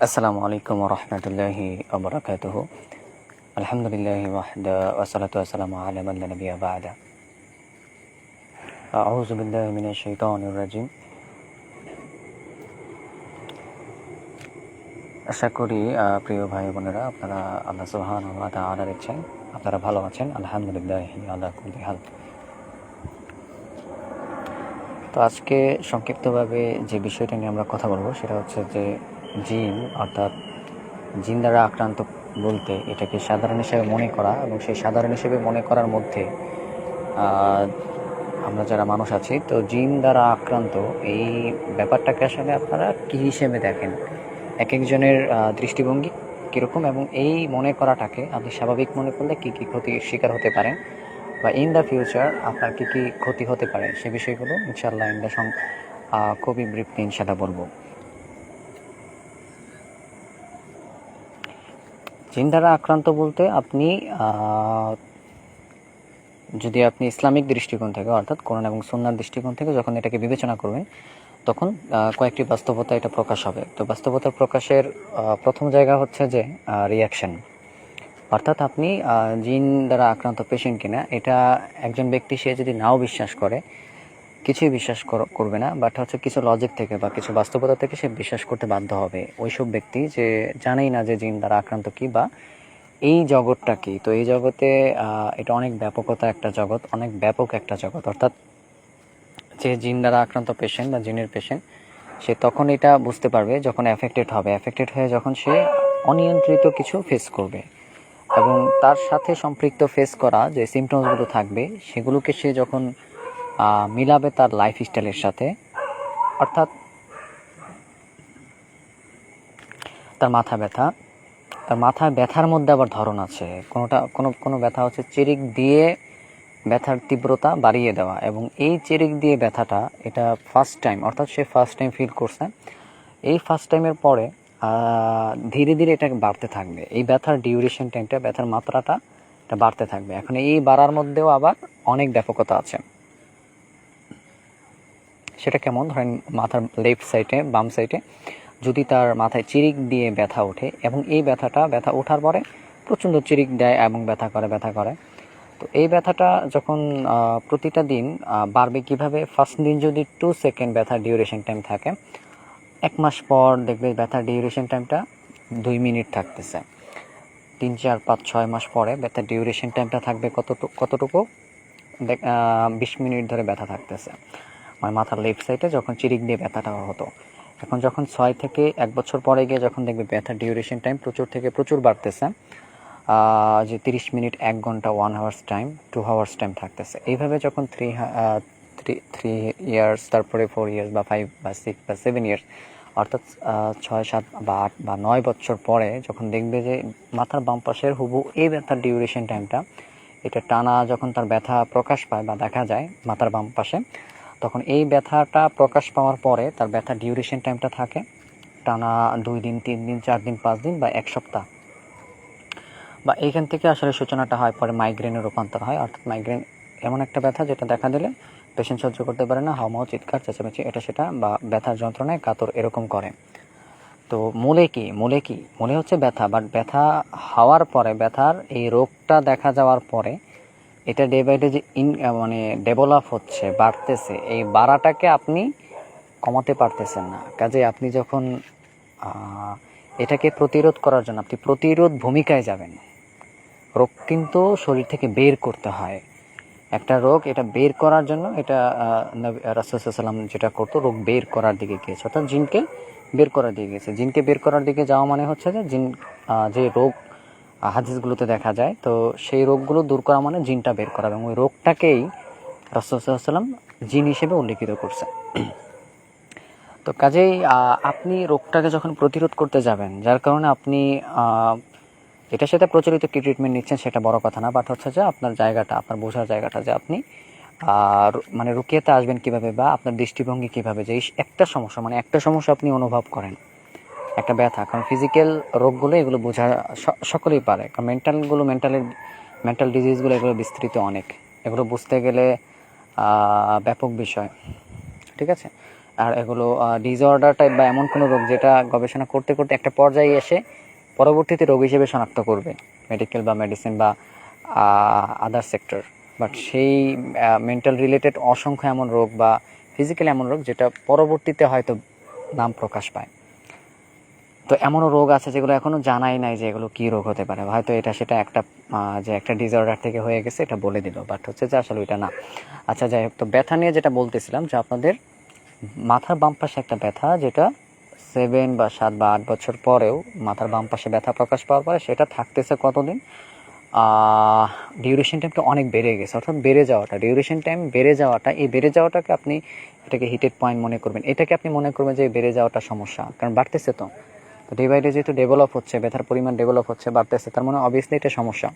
আসসালামু আলাইকুম ওয়া রাহমাতুল্লাহি ওয়া বারাকাতুহু। আলহামদুলিল্লাহি ওয়াহদা ওয়া সলাতু ওয়াসসালামু আলা মান লা নাবিয়্যা বা'দা। আউযু বিল্লাহি মিনাশ শাইতানির রাজিম। আশা করি প্রিয় ভাই বোনেরা আপনারা আল্লাহ সুবহানাহু ওয়া তাআলার ইচ্ছায় আপনারা ভালো আছেন। আলহামদুলিল্লাহি আলা কুল্লি হাল। তো আজকে সংক্ষিপ্তভাবে যে বিষয়টা নিয়ে আমরা কথা বলবো সেটা হচ্ছে যে জিন অর্থাৎ জিন দ্বারা আক্রান্ত বলতে এটাকে সাধারণ হিসেবে মনে করা, এবং সেই সাধারণ হিসেবে মনে করার মধ্যে আমরা যারা মানুষ আছি, তো জিন দ্বারা আক্রান্ত এই ব্যাপারটাকে আসলে আপনারা কী হিসেবে দেখেন, এক একজনের দৃষ্টিভঙ্গি কীরকম, এবং এই মনে করাটাকে আপনি স্বাভাবিক মনে করলে কী কী ক্ষতির শিকার হতে পারেন, বা ইন দ্য ফিউচার আপনার কী কী ক্ষতি হতে পারে, সে বিষয়গুলো ইনশাআল্লাহ খুবই ব্রিফলি ইনশাআল্লাহ বলবো। জিন দ্বারা আক্রান্ত বলতে আপনি যদি আপনি ইসলামিক দৃষ্টিকোণ থেকে অর্থাৎ কোরআন এবং সুন্নাহর দৃষ্টিকোণ থেকে যখন এটাকে বিবেচনা করবেন, তখন কয়েকটি বাস্তবতা এটা প্রকাশ হবে। তো বাস্তবতার প্রকাশের প্রথম জায়গা হচ্ছে যে রিয়াকশন, অর্থাৎ আপনি জিন দ্বারা আক্রান্ত পেশেন্ট কিনা এটা একজন ব্যক্তি সে যদি নাও বিশ্বাস করে, কিছুই বিশ্বাস করবে না, বাট হচ্ছে কিছু লজিক থেকে বা কিছু বাস্তবতা থেকে সে বিশ্বাস করতে বাধ্য হবে। ওইসব ব্যক্তি যে জানেই না যে জিন দ্বারা আক্রান্ত কী বা এই জগৎটা কি। তো এই জগতে এটা অনেক ব্যাপকতা একটা জগৎ, অনেক ব্যাপক একটা জগৎ। অর্থাৎ যে জিন দ্বারা আক্রান্ত পেশেন্ট বা জিনের পেশেন্ট, সে তখন এটা বুঝতে পারবে যখন অ্যাফেক্টেড হয়ে যখন সে অনিয়ন্ত্রিত কিছু ফেস করবে, এবং তার সাথে সম্পৃক্ত ফেস করা যে সিমটমসগুলো থাকবে সেগুলোকে সে যখন মিলাবে তার লাইফস্টাইলের সাথে, অর্থাৎ তার মাথা ব্যথার মধ্যে আবার ধরন আছে। কোনো ব্যথা হচ্ছে চেরিক দিয়ে ব্যথার তীব্রতা বাড়িয়ে দেওয়া, এবং এই চেরিক দিয়ে ব্যথাটা এটা ফার্স্ট টাইম, অর্থাৎ সে ফার্স্ট টাইম ফিল করছে। এই ফার্স্ট টাইমের পরে ধীরে ধীরে এটা বাড়তে থাকবে, এই ব্যথার ডিউরেশন টাইমটা, ব্যথার মাত্রাটা এটা বাড়তে থাকবে। এখন এই বাড়ার মধ্যেও আবার অনেক ব্যাপকতা আছে। সেটা কেমন, ধরেন মাথার লেফট সাইডে, বাম সাইডে যদি তার মাথায় চিরিক দিয়ে ব্যথা ওঠে, এবং এই ব্যথা ওঠার পরে প্রচণ্ড চিরিক দেয় এবং ব্যথা করে, তো এই ব্যথাটা যখন প্রতিটা দিন বাড়বে কিভাবে, ফার্স্ট দিন যদি 2 সেকেন্ড ব্যথার ডিউরেশন টাইম থাকে, 1 মাস পর দেখবে ব্যথার ডিউরেশন টাইমটা 2 মিনিট থাকতেছে, 3, 4, 5, 6 মাস পরে ব্যথার ডিউরেশন টাইমটা থাকবে কতটুকু 20 মিনিট ধরে ব্যথা থাকতেছে, মানে মাথার লেফট সাইডে যখন চিরিক দিয়ে ব্যথাটা হতো। এখন যখন 6 থেকে 1 বছর পরে গিয়ে যখন দেখবে ব্যথার ডিউরেশন টাইম প্রচুর থেকে প্রচুর বাড়তেছে, যে 30 মিনিট, 1 ঘন্টা, 1 আওয়ার্স টাইম, 2 আওয়ার্স টাইম থাকতেছে। এইভাবে যখন 3 ইয়ার্স, তারপরে 4 ইয়ার্স বা 5 বা 6 বা 7 ইয়ার্স, অর্থাৎ 6, 7 বা 8 বা 9 বছর পরে যখন দেখবে যে মাথার বাম পাশের হুবহু এই ব্যথার ডিউরেশন টাইমটা, এটা টানা যখন তার ব্যথা প্রকাশ পায় বা দেখা যায় মাথার বাম পাশে, তখন এই ব্যথাটা প্রকাশ পাওয়ার পরে তার ব্যথার ডিউরেশন টাইমটা থাকে টানা 2 দিন, 3 দিন, 4 দিন, 5 দিন বা 1 সপ্তাহ। বা এইখান থেকে আসলে সূচনাটা হয়, পরে মাইগ্রেনের রূপান্তর হয়। অর্থাৎ মাইগ্রেন এমন একটা ব্যথা যেটা দেখা দিলে পেশেন্ট সহ্য করতে পারে না, হাউমাউ, চিৎকার, চেঁচামেচি, এটা সেটা, বা ব্যথার যন্ত্রণায় কাতর এরকম করে। তো মূলে হচ্ছে ব্যথা, বাট ব্যথা হওয়ার পরে, ব্যথার এই রোগটা দেখা যাওয়ার পরে এটা ডে বাই ডে যে মানে ডেভেলপ হচ্ছে, বাড়তেছে, এই বাড়াটাকে আপনি কমাতে পারতেছেন না। কাজে আপনি যখন এটাকে প্রতিরোধ করার জন্য আপনি প্রতিরোধ ভূমিকায় যাবেন। রোগ কিন্তু শরীর থেকে বের করতে হয়। একটা রোগ এটা বের করার জন্য, এটা রাসূল সাল্লাল্লাহু আলাইহি ওয়াসাল্লাম যেটা করতো, রোগ বের করার দিকে গিয়েছে, অর্থাৎ জিনকে বের করার দিকে গেছে। জিনকে বের করার দিকে যাওয়া মানে হচ্ছে যে জিন যে রোগ হাদিসগুলোতে দেখা যায়, তো সেই রোগগুলো দূর করা মানে জিনটা বের করা, এবং ওই রোগটাকেই রাসূল সাল্লাল্লাহু আলাইহি ওয়াসাল্লাম জিন হিসেবে উল্লেখিত করছে। তো কাজেই আপনি রোগটাকে যখন প্রতিরোধ করতে যাবেন, যার কারণে আপনি এটার সাথে প্রচলিত কি ট্রিটমেন্ট নিচ্ছেন সেটা বড় কথা না, বাট হচ্ছে যে আপনার জায়গাটা, আপনার বোঝার জায়গাটা, যে আপনি মানে রুকিয়াতে আসবেন কিভাবে, বা আপনার দৃষ্টিভঙ্গি কিভাবে, যে একটা সমস্যা আপনি অনুভব করেন, একটা ব্যথা। কারণ ফিজিক্যাল রোগগুলো এগুলো বোঝা সকলেই পারে, কারণ মেন্টাল ডিজিজগুলো এগুলো বিস্তৃত অনেক, এগুলো বুঝতে গেলে ব্যাপক বিষয়, ঠিক আছে। আর এগুলো ডিসঅর্ডার টাইপ বা এমন কোনো রোগ যেটা গবেষণা করতে করতে একটা পর্যায়ে এসে পরবর্তীতে রোগ হিসেবে শনাক্ত করবে মেডিকেল বা মেডিসিন বা আদার সেক্টর। বাট সেই মেন্টাল রিলেটেড অসংখ্য এমন রোগ বা ফিজিক্যাল এমন রোগ যেটা পরবর্তীতে হয়তো নাম প্রকাশ পায়। তো এমনও রোগ আছে যেগুলো এখনও জানাই নাই যে এগুলো কী রোগ হতে পারে, হয়তো এটা সেটা একটা যে একটা ডিসঅর্ডার থেকে হয়ে গেছে এটা বলে দিল, বাট হচ্ছে যে আসলে এটা না। আচ্ছা যাই হোক, তো ব্যথা নিয়ে যেটা বলতেছিলাম যে আপনাদের মাথার বাম পাশে একটা ব্যথা যেটা 7 বা 7 বা 8 বছর পরেও মাথার বাম পাশে ব্যথা প্রকাশ পাওয়ার পরে সেটা থাকতেছে কতদিন, ডিউরেশন টাইমটা অনেক বেড়ে গেছে, অর্থাৎ বেড়ে যাওয়াটা, ডিউরেশন টাইম বেড়ে যাওয়াটা, এই বেড়ে যাওয়াটাকে আপনি এটাকে হিটেড পয়েন্ট মনে করবেন, এটাকে আপনি মনে করবেন যে বেড়ে যাওয়াটা সমস্যা, কারণ বাড়তেছে তো ডে বাই ডে যেহেতু ডেভেলপ হচ্ছে, ব্যথার পরিমাণ ডেভেলপ হচ্ছে, বাড়তেছে, তার মানে অবভিয়াসলি এটা সমস্যা।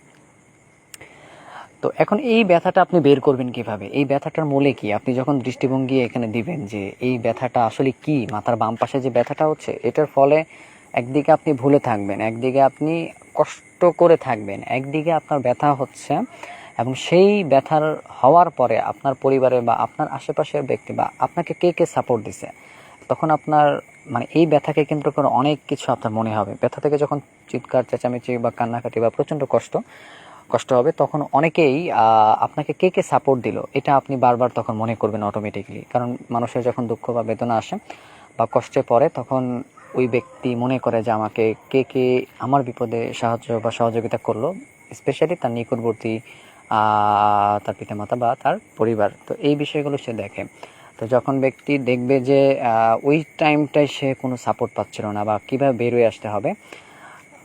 তো এখন এই ব্যথাটা আপনি বের করবেন কিভাবে, এই ব্যথাটার মূলে কি, আপনি যখন দৃষ্টিভঙ্গি এখানে দিবেন যে এই ব্যথাটা আসলে কি, মাথার বাম পাশে যে ব্যথাটা হচ্ছে এটার ফলে একদিকে আপনি ভুলে থাকবেন, একদিকে আপনি কষ্ট করে থাকবেন, একদিকে আপনার ব্যথা হচ্ছে, এবং সেই ব্যথার হওয়ার পরে আপনার পরিবারে বা আপনার আশেপাশের ব্যক্তি বা আপনাকে কে কে সাপোর্ট দিছে, তখন আপনার মানে এই ব্যথাকে কেন্দ্র করে অনেক কিছু আপনার মনে হবে। ব্যথা থেকে যখন চিৎকার চেঁচামেচি বা কান্নাকাটি বা প্রচণ্ড কষ্ট হবে, তখন অনেকেই আপনাকে কে কে সাপোর্ট দিল এটা আপনি বারবার তখন মনে করবেন অটোমেটিকলি। কারণ মানুষের যখন দুঃখ বা বেদনা আসে বা কষ্টে পড়ে তখন ওই ব্যক্তি মনে করে যে আমাকে কে কে আমার বিপদে সাহায্য বা সহযোগিতা করলো, স্পেশালি তার নিকটবর্তী তার পিতামাতা বা তার পরিবার। তো এই বিষয়গুলো সে দেখে। তো যখন ব্যক্তি দেখবে যে ওই টাইমটায় সে কোনো সাপোর্ট পাচ্ছিল না বা কীভাবে বের হয়ে আসতে হবে,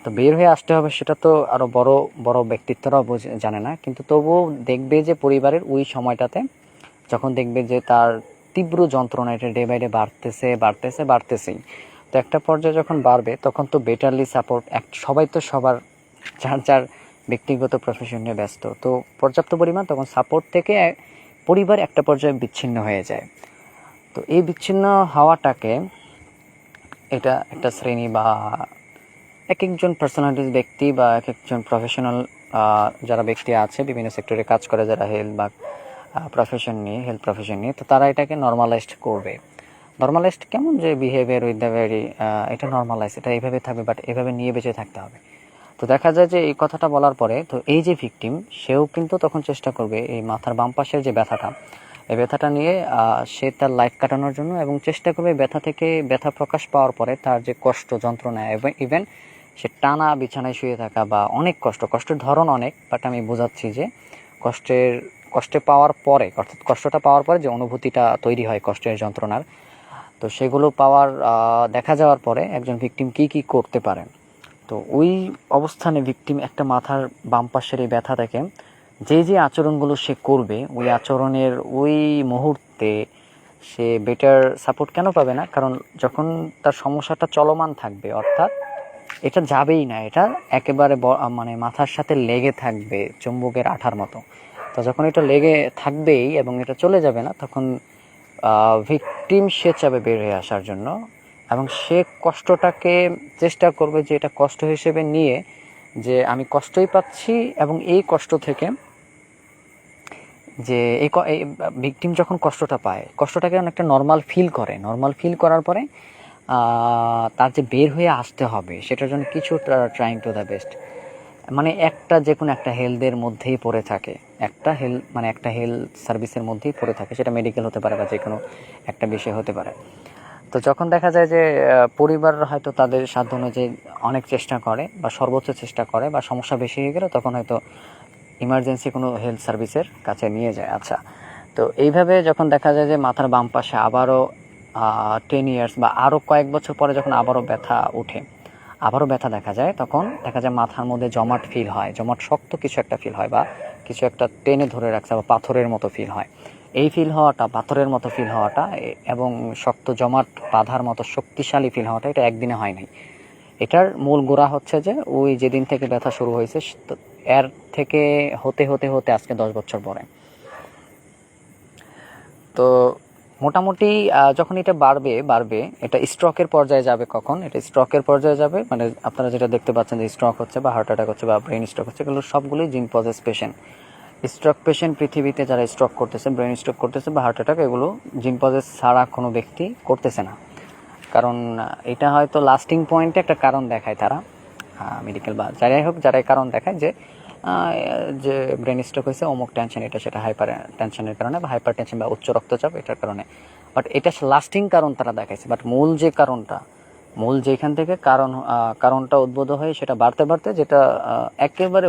তো বের হয়ে আসতে হবে সেটা তো আরও বড় বড় ব্যক্তিত্বরাও জানে না, কিন্তু তবুও দেখবে যে পরিবারের ওই সময়টাতে যখন দেখবে যে তার তীব্র যন্ত্রণা এটা ডে বাই ডে বাড়তেছেই, তো একটা পর্যায়ে যখন বাড়বে তখন তো বেটারলি সাপোর্ট সবাই তো সবার যার ব্যক্তিগত প্রফেশন নিয়ে ব্যস্ত, তো পর্যাপ্ত পরিমাণ তখন সাপোর্ট থেকে পরিবার একটা পর্যায়ে বিচ্ছিন্ন হয়ে যায়। তো এই বিচ্ছিন্ন হওয়াটাকে এটা একটা শ্রেণী বা এক একজন পার্সোনালিটিস ব্যক্তি বা এক একজন প্রফেশনাল যারা ব্যক্তি আছে বিভিন্ন সেক্টরে কাজ করে, যারা হেলথ বা হেলথ প্রফেশন নিয়ে, তো তারা এটাকে নর্মালাইজড করবে। নর্মালাইজড কেমন, যে বিহেভিয়ার উইথ দ্য ভেরি, এটা নর্মালাইজ, এটা এইভাবে থাকবে, বাট এভাবে নিয়ে বেঁচে থাকতে হবে। তো দেখা যায় যে এই কথাটা বলার পরে তো এই যে ভিকটিম সেও কিন্তু তখন চেষ্টা করবে এই মাথার বাম পাশের যে ব্যথাটা, এই ব্যথাটা নিয়ে সে তার লাইফ কাটানোর জন্য, এবং চেষ্টা করবে ব্যথা প্রকাশ পাওয়ার পরে তার যে কষ্ট যন্ত্রণা এবং ইভেন সে টানা বিছানায় শুয়ে থাকা বা অনেক কষ্টের ধরন অনেক, বাট আমি বোঝাচ্ছি যে কষ্টে পাওয়ার পরে, অর্থাৎ কষ্টটা পাওয়ার পরে যে অনুভূতিটা তৈরি হয় কষ্টের যন্ত্রণার, তো সেগুলো দেখা যাওয়ার পরে একজন ভিকটিম কি করতে পারে। তো ওই অবস্থানে ভিকটিম একটা মাথার বাম পাশের এই ব্যথা থেকে যে আচরণগুলো সে করবে, ওই আচরণের ওই মুহূর্তে সে বেটার সাপোর্ট কেন পাবে না, কারণ যখন তার সমস্যাটা চলমান থাকবে, অর্থাৎ এটা যাবেই না, এটা একেবারে মানে মাথার সাথে লেগে থাকবে চুম্বকের আঠার মতো, তো যখন এটা লেগে থাকবেই এবং এটা চলে যাবে না, তখন ভিকটিম সে চাবে বের হয়ে আসার জন্য, এবং সে কষ্টটাকে চেষ্টা করবে যে এটা কষ্ট হিসেবে নিয়ে যে আমি কষ্টই পাচ্ছি, এবং এই কষ্ট থেকে যে এই ভিকটিম যখন কষ্টটা পায়, কষ্টটাকে অনেকটা নর্মাল ফিল করার পরে তার যে বের হয়ে আসতে হবে সেটার জন্য কিছু ট্রাইং টু দ্য বেস্ট, মানে যে কোনো একটা হেলথের মধ্যেই পড়ে থাকে, একটা হেলথ সার্ভিসের মধ্যেই পড়ে থাকে, সেটা মেডিকেল হতে পারে বা যে কোনো একটা বিষয় হতে পারে। তো যখন দেখা যায় যে পরিবার হয়তো তাদের সাধ্য অনুযায়ী অনেক চেষ্টা করে বা সর্বোচ্চ চেষ্টা করে, বা সমস্যা বেশি হয়ে গেলে তখন হয়তো ইমার্জেন্সি কোনো হেলথ সার্ভিসের কাছে নিয়ে যায়। আচ্ছা, তো এইভাবে যখন দেখা যায় যে মাথার বাম পাশে আবারও 10 ইয়ার্স বা আরও কয়েক বছর পরে যখন আবারও ব্যথা দেখা যায়, তখন দেখা যায় মাথার মধ্যে জমাট শক্ত কিছু একটা ফিল হয়, বা কিছু একটা টেনে ধরে রাখছে বা পাথরের মতো ফিল হয়। এই পাথরের মতো ফিল হওয়াটা এবং শক্ত জমাট বাঁধার মতো শক্তিশালী ফিল হওয়াটা, এটা একদিনে হয় নাই। এটার মূল গোড়া হচ্ছে যে ওই যেদিন থেকে ব্যথা শুরু হয়েছে এর থেকে হতে হতে হতে আজকে 10 বছর পরে। তো মোটামুটি যখন এটা বাড়বে এটা স্ট্রোকের পর্যায়ে যাবে। কখন এটা স্ট্রোকের পর্যায়ে যাবে, মানে আপনারা যেটা দেখতে পাচ্ছেন যে স্ট্রোক হচ্ছে বা হার্ট অ্যাটাক হচ্ছে বা ব্রেন স্ট্রোক হচ্ছে, এগুলো সবগুলোই জিন পজেস পেশেন্ট। স্ট্রোক পেশেন্ট পৃথিবীতে যারা স্ট্রোক করতেছে, ব্রেন স্ট্রোক করতেছে বা হার্ট অ্যাটাক, এগুলো জিন পজেস ছাড়া কোনো ব্যক্তি করতেছে না। কারণ এটা হয়তো লাস্টিং পয়েন্টে একটা কারণ দেখায় তারা, মেডিকেল বা যারাই হোক, যারাই কারণ দেখায় যে ব্রেন স্ট্রোক হয়েছে অমুক টেনশন, এটা সেটা হাইপার টেনশনের কারণে বা হাইপার টেনশন বা উচ্চ রক্তচাপ এটার কারণে। বাট এটা লাস্টিং কারণ তারা দেখাইছে। বাট মূল যেখান থেকে কারণটা উদ্ভূত হয়ে সেটা বাড়তে বাড়তে যেটা একেবারে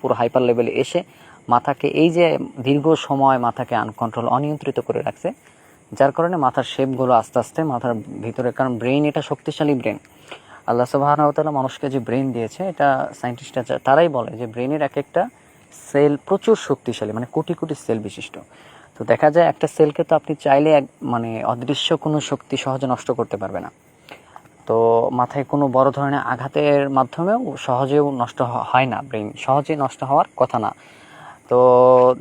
পুরো হাইপার লেভেলে এসে মাথাকে এই যে দীর্ঘ সময় মাথাকে অনিয়ন্ত্রিত করে রাখছে, যার কারণে মাথার শেপগুলো আস্তে আস্তে মাথার ভিতরে, কারণ ব্রেন এটা শক্তিশালী ব্রেন। আল্লাহ সুবহানাহু ওয়া তাআলা মানুষকে যে ব্রেন দিয়েছে, এটা সায়েন্টিস্টরা তারাই বলে যে ব্রেনের এক একটা সেল প্রচুর শক্তিশালী, মানে কোটি কোটি সেল বিশিষ্ট। তো দেখা যায় একটা সেলকে তো আপনি চাইলে মানে অদৃশ্য কোনো শক্তি সহজে নষ্ট করতে পারবে না। তো মাথায় কোনো বড় ধরনের আঘাতের মাধ্যমেও সহজেও নষ্ট হয় না, ব্রেন সহজে নষ্ট হওয়ার কথা না। তো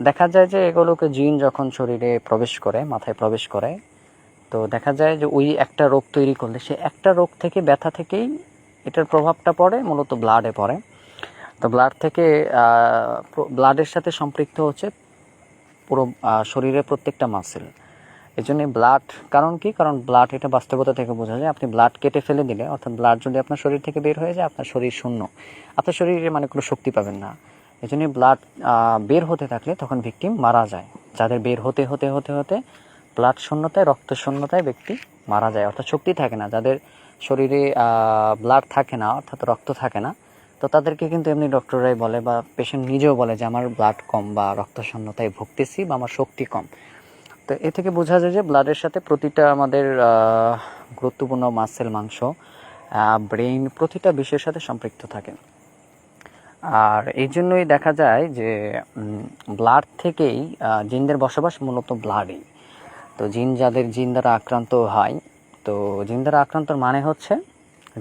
দেখা যায় যে এগুলোকে জিন যখন শরীরে প্রবেশ করে, মাথায় প্রবেশ করে, তো দেখা যায় যে ওই একটা রোগ তৈরি করলে সে একটা রোগ থেকে, ব্যথা থেকেই এটার প্রভাবটা পড়ে মূলত ব্লাডে পড়ে। তো ব্লাডের সাথে সম্পৃক্ত হচ্ছে পুরো শরীরের প্রত্যেকটা মাসেল। এই জন্য ব্লাড, কারণ কি, কারণ ব্লাড এটা বাস্তবতা থেকে বোঝা যায়। আপনি ব্লাড কেটে ফেলে দিলে, অর্থাৎ ব্লাড যদি আপনার শরীর থেকে বের হয়ে যায়, আপনার শরীর শূন্য, আপনার শরীরে মানে কোনো শক্তি পাবেন না। এই জন্য ব্লাড বের হতে থাকলে তখন ভিকটিম মারা যায়। যাদের বের হতে হতে হতে হতে ব্লাড শূন্যতায়, রক্ত শূন্যতায় ব্যক্তি মারা যায়, অর্থাৎ শক্তি থাকে না। যাদের শরীরে ব্লাড থাকে না, অর্থাৎ রক্ত থাকে না, তো তাদেরকে কিন্তু এমনি ডক্টররাই বলে বা পেশেন্ট নিজেও বলে যে আমার ব্লাড কম বা রক্ত শূন্যতায় ভুগতেছি বা আমার শক্তি কম। তো এ থেকে বোঝা যায় যে ব্লাডের সাথে প্রতিটা আমাদের গুরুত্বপূর্ণ মাসেল, মাংস, ব্রেইন, প্রতিটা বিষয়ের সাথে সম্পৃক্ত থাকে। আর এই জন্যই দেখা যায় যে ব্লাড থেকেই জিনদের বসবাস মূলত ব্লাডেই। তো জিন দ্বারা আক্রান্ত হয়, তো জিন দ্বারা আক্রান্তর মানে হচ্ছে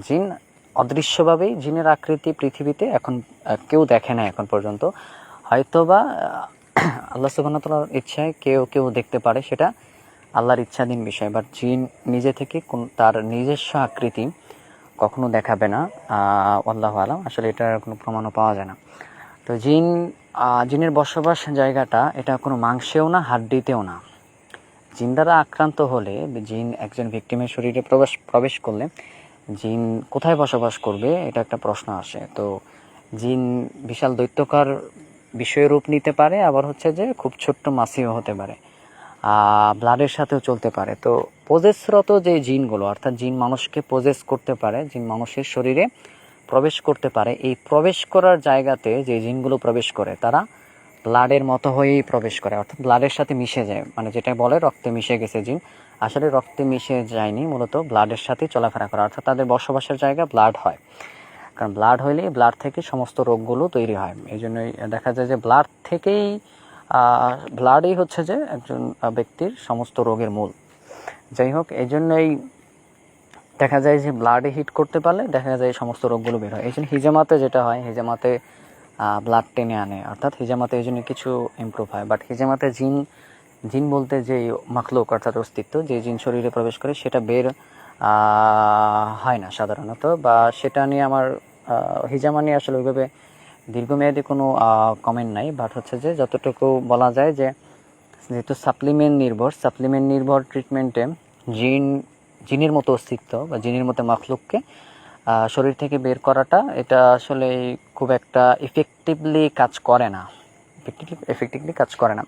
জিন অদৃশ্যভাবেই, জিনের আকৃতি পৃথিবীতে এখন কেউ দেখে না এখন পর্যন্ত। হয়তোবা আল্লাহ সুবহানাহু ওয়া তাআলার ইচ্ছায় কেউ দেখতে পারে, সেটা আল্লাহর ইচ্ছাধীন বিষয়। বাট জিন নিজে থেকে তার নিজস্ব আকৃতি কখনো দেখাবে না, আল্লাহু আলাম। আসলে এটার কোনো প্রমাণও পাওয়া যায় না। তো জিনের বসবাস জায়গাটা এটা কোনো মাংসেও না, হাড্ডিতেও না। জিন দ্বারা আক্রান্ত হলে, জিন একজন ভিকটিমের শরীরে প্রবেশ করলে জিন কোথায় বসবাস করবে, এটা একটা প্রশ্ন আসে। তো জিন বিশাল দৈত্যকার বিষয় রূপ নিতে পারে, আবার হচ্ছে যে খুব ছোট্ট মাছিও হতে পারে, ব্লাডের সাথেও চলতে পারে। তো পজেসরত যে জিনগুলো, অর্থাৎ জিন মানুষকে পজেস করতে পারে, জিন মানুষের শরীরে প্রবেশ করতে পারে, এই প্রবেশ করার জায়গাতে যে জিনগুলো প্রবেশ করে তারা ব্লাডের মতো হয়েই প্রবেশ করে, অর্থাৎ ব্লাডের সাথে মিশে যায়। মানে যেটা বলে রক্তে মিশে গেছে জিন, আসলে রক্তে মিশে যায়নি, মূলত ব্লাডের সাথেই চলাফেরা করে, অর্থাৎ তাদের বসবাসের জায়গা ব্লাড হয়। কারণ ব্লাড হইলেই ব্লাড থেকে সমস্ত রোগগুলো তৈরি হয়। এই জন্যই দেখা যায় যে ব্লাডই হচ্ছে যে একজন ব্যক্তির সমস্ত রোগের মূল। যাই হোক, এই জন্যই দেখা যায় যে ব্লাডে হিট করতে পারলে দেখা যায় সমস্ত রোগগুলো বের হয়। এই জন্য হিজামাতে যেটা হয়, হিজামাতে ব্লাড টেনে আনে, অর্থাৎ হিজামাতে এই জন্য কিছু ইমপ্রুভ হয়। বাট হিজামাতে জিন বলতে যে মাখলুক, অর্থাৎ অস্তিত্ব, যে জিন শরীরে প্রবেশ করে সেটা বের হয় না সাধারণত, বা সেটা নিয়ে আমার হিজামা নিয়ে আসলে ওইভাবে দীর্ঘমেয়াদী কোনো কমেন্ট নাই। বাট হচ্ছে যে যতটুকু বলা যায় যে যেহেতু সাপ্লিমেন্ট নির্ভর ট্রিটমেন্টে জিনের মতো অস্তিত্ব বা জিনের মতো মাখলুককে শরীর থেকে বের করাটা, এটা আসলে খুব একটা এফেক্টিভলি কাজ করে না,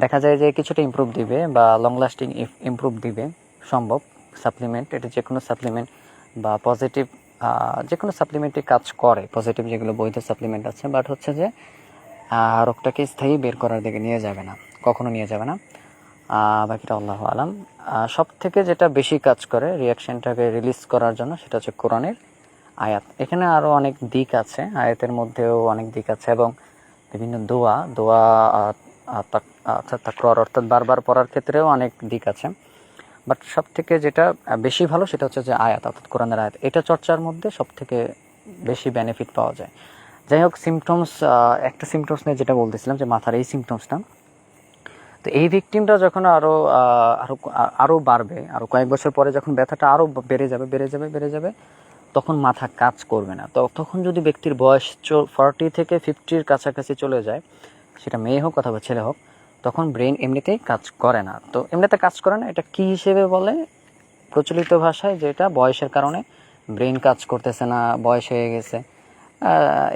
দেখা যায় যে কিছুটা ইমপ্রুভ দিবে বা লং লাস্টিং ইমপ্রুভ দিবে সম্ভব সাপ্লিমেন্ট। এটা যে কোনো সাপ্লিমেন্ট বা পজিটিভ যে কোনো সাপ্লিমেন্টই কাজ করে, পজিটিভ যেগুলো বৈধ সাপ্লিমেন্ট আছে। বাট হচ্ছে যে রোগটাকে স্থায়ী বের করার দিকে কখনো নিয়ে যাবে না। বাকিটা আল্লাহু আলাম। সব থেকে যেটা বেশি কাজ করে রিয়াকশনটাকে রিলিজ করার জন্য, সেটা হচ্ছে কোরআনের আয়াত। এখানে আরও অনেক দিক আছে, আয়াতের মধ্যেও অনেক দিক আছে, এবং বিভিন্ন দোয়া তাকরার, অর্থাৎ বারবার পড়ার ক্ষেত্রেও অনেক দিক আছে। বাট সব থেকে যেটা বেশি ভালো সেটা হচ্ছে যে আয়াত, অর্থাৎ কোরআনের আয়াত। এটা চর্চার মধ্যে সব থেকে বেশি বেনিফিট পাওয়া যায়। যাই হোক, একটা সিমটমস নিয়ে যেটা বলতেছিলাম যে মাথার এই সিমটমসটা, তো এই ভিকটিমটা যখন আরও বাড়বে, আরও কয়েক বছর পরে যখন ব্যথাটা আরও বেড়ে যাবে, তখন মাথা কাজ করবে না। তখন যদি ব্যক্তির বয়স 40 থেকে 50-র কাছাকাছি চলে যায়, সেটা মেয়ে হোক অথবা ছেলে হোক, তখন ব্রেন এমনিতেই কাজ করে না। তো এমনিতে কাজ করে না, এটা কী হিসেবে বলে প্রচলিত ভাষায়, যেটা বয়সের কারণে ব্রেন কাজ করতেছে না, বয়স হয়ে গেছে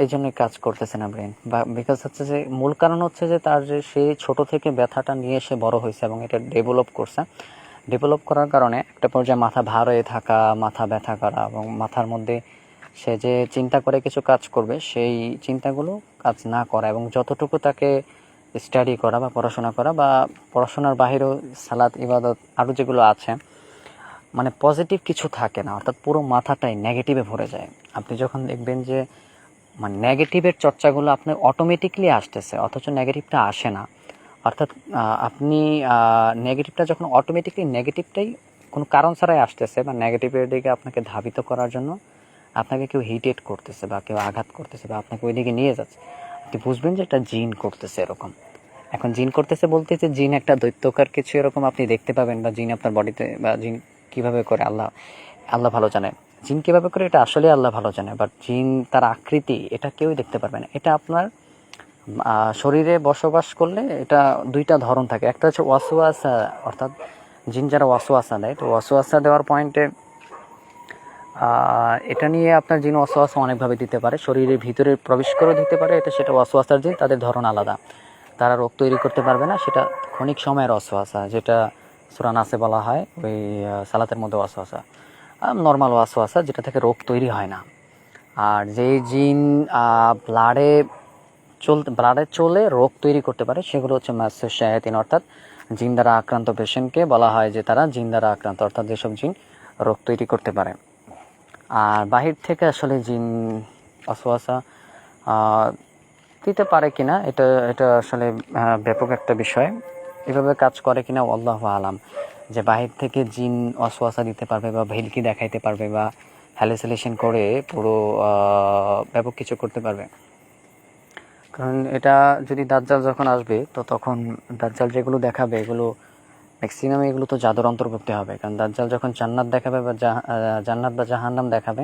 এই জন্যই কাজ করতেছে না ব্রেন। বা বিকজ হচ্ছে যে মূল কারণ হচ্ছে যে তার যে সে ছোট থেকে ব্যথাটা নিয়ে সে বড় হয়েছে এবং এটা ডেভেলপ করছে। ডেভেলপ করার কারণে একটা পর্যায়ে মাথা ভার হয়ে থাকা, মাথা ব্যথা করা, এবং মাথার মধ্যে সে যে চিন্তা করে কিছু কাজ করবে সেই চিন্তাগুলো কাজ না করা, এবং যতটুকু তাকে স্টাডি করা বা পড়াশোনা করা বা পড়াশোনার বাহিরেও সালাত ইবাদত আরও যেগুলো আছে, মানে পজিটিভ কিছু থাকে না, অর্থাৎ পুরো মাথাটাই নেগেটিভে ভরে যায়। আপনি যখন দেখবেন যে মানে নেগেটিভের চর্চাগুলো আপনার অটোমেটিকলি আসতেছে, অথচ নেগেটিভটা আসে না। অর্থাৎ আপনি নেগেটিভটা যখন অটোমেটিকলি নেগেটিভটাই কোনো কারণ ছাড়াই আসতেছে, বা নেগেটিভের দিকে আপনাকে ধাবিত করার জন্য আপনাকে কেউ হিটেট করতেছে বা কেউ আঘাত করতেছে বা আপনাকে ওই দিকে নিয়ে যাচ্ছে, আপনি বুঝবেন যে এটা জিন করতেছে এরকম। এখন জিন করতেছে বলতে যে জিন একটা দৈত্যকার কিছু এরকম আপনি দেখতে পাবেন, বা জিন আপনার বডিতে, বা জিন কীভাবে করে আল্লাহ আল্লাহ ভালো জানে, জিন কীভাবে করে এটা আসলে আল্লাহ ভালো জানে। বাট জিন তার আকৃতি এটা কেউই দেখতে পারবে না। এটা আপনার শরীরে বসবাস করলে এটা দুইটা ধরন থাকে। একটা হচ্ছে ওয়াসওয়াসা, অর্থাৎ জিন যারা ওয়াসওয়াসা দেয়, তো ওয়াসওয়াসা দেওয়ার পয়েন্টে এটা নিয়ে আপনার জিন ওয়াসওয়াসা অনেকভাবে দিতে পারে, শরীরের ভিতরে প্রবেশ করে দিতে পারে, এটা সেটা ওয়াসওয়াসার জিন, তাদের ধরন আলাদা। তারা রোগ তৈরি করতে পারবে না, সেটা ক্ষণিক সময়ের ওয়াসওয়াসা, যেটা সূরা নাসে বলা হয় ওই সালাতের মধ্যে ওয়াসওয়াসা, নর্মাল ওয়াসওয়াসা যেটা থেকে রোগ তৈরি হয় না। আর যেই জিন ব্লাডে চলে রোগ তৈরি করতে পারে সেগুলো হচ্ছে মাসুস শায়াতিন, অর্থাৎ জিন দ্বারা আক্রান্ত পেশেন্টকে বলা হয় যে তারা জিন দ্বারা আক্রান্ত, অর্থাৎ যেসব জিন রোগ তৈরি করতে পারে। আর বাহির থেকে আসলে জিন ওয়াসওয়াসা দিতে পারে কিনা এটা এটা আসলে ব্যাপক একটা বিষয়, এভাবে কাজ করে কিনা আল্লাহু আলাম, যে বাহির থেকে জিন ওয়াসওয়াসা দিতে পারবে বা ভেলকি দেখাইতে পারবে বা হ্যালুসিনেশন করে পুরো ব্যাপক কিছু করতে পারবে। কারণ এটা যদি দাজ্জাল যখন আসবে, তো তখন দাজ্জাল যেগুলো দেখাবে এগুলো ম্যাক্সিমাম এগুলো তো জাদুর অন্তর্ভুক্ত হবে। কারণ দাজ্জাল যখন জান্নাত দেখাবে বা জান্নাত বা জাহান্নাম দেখাবে,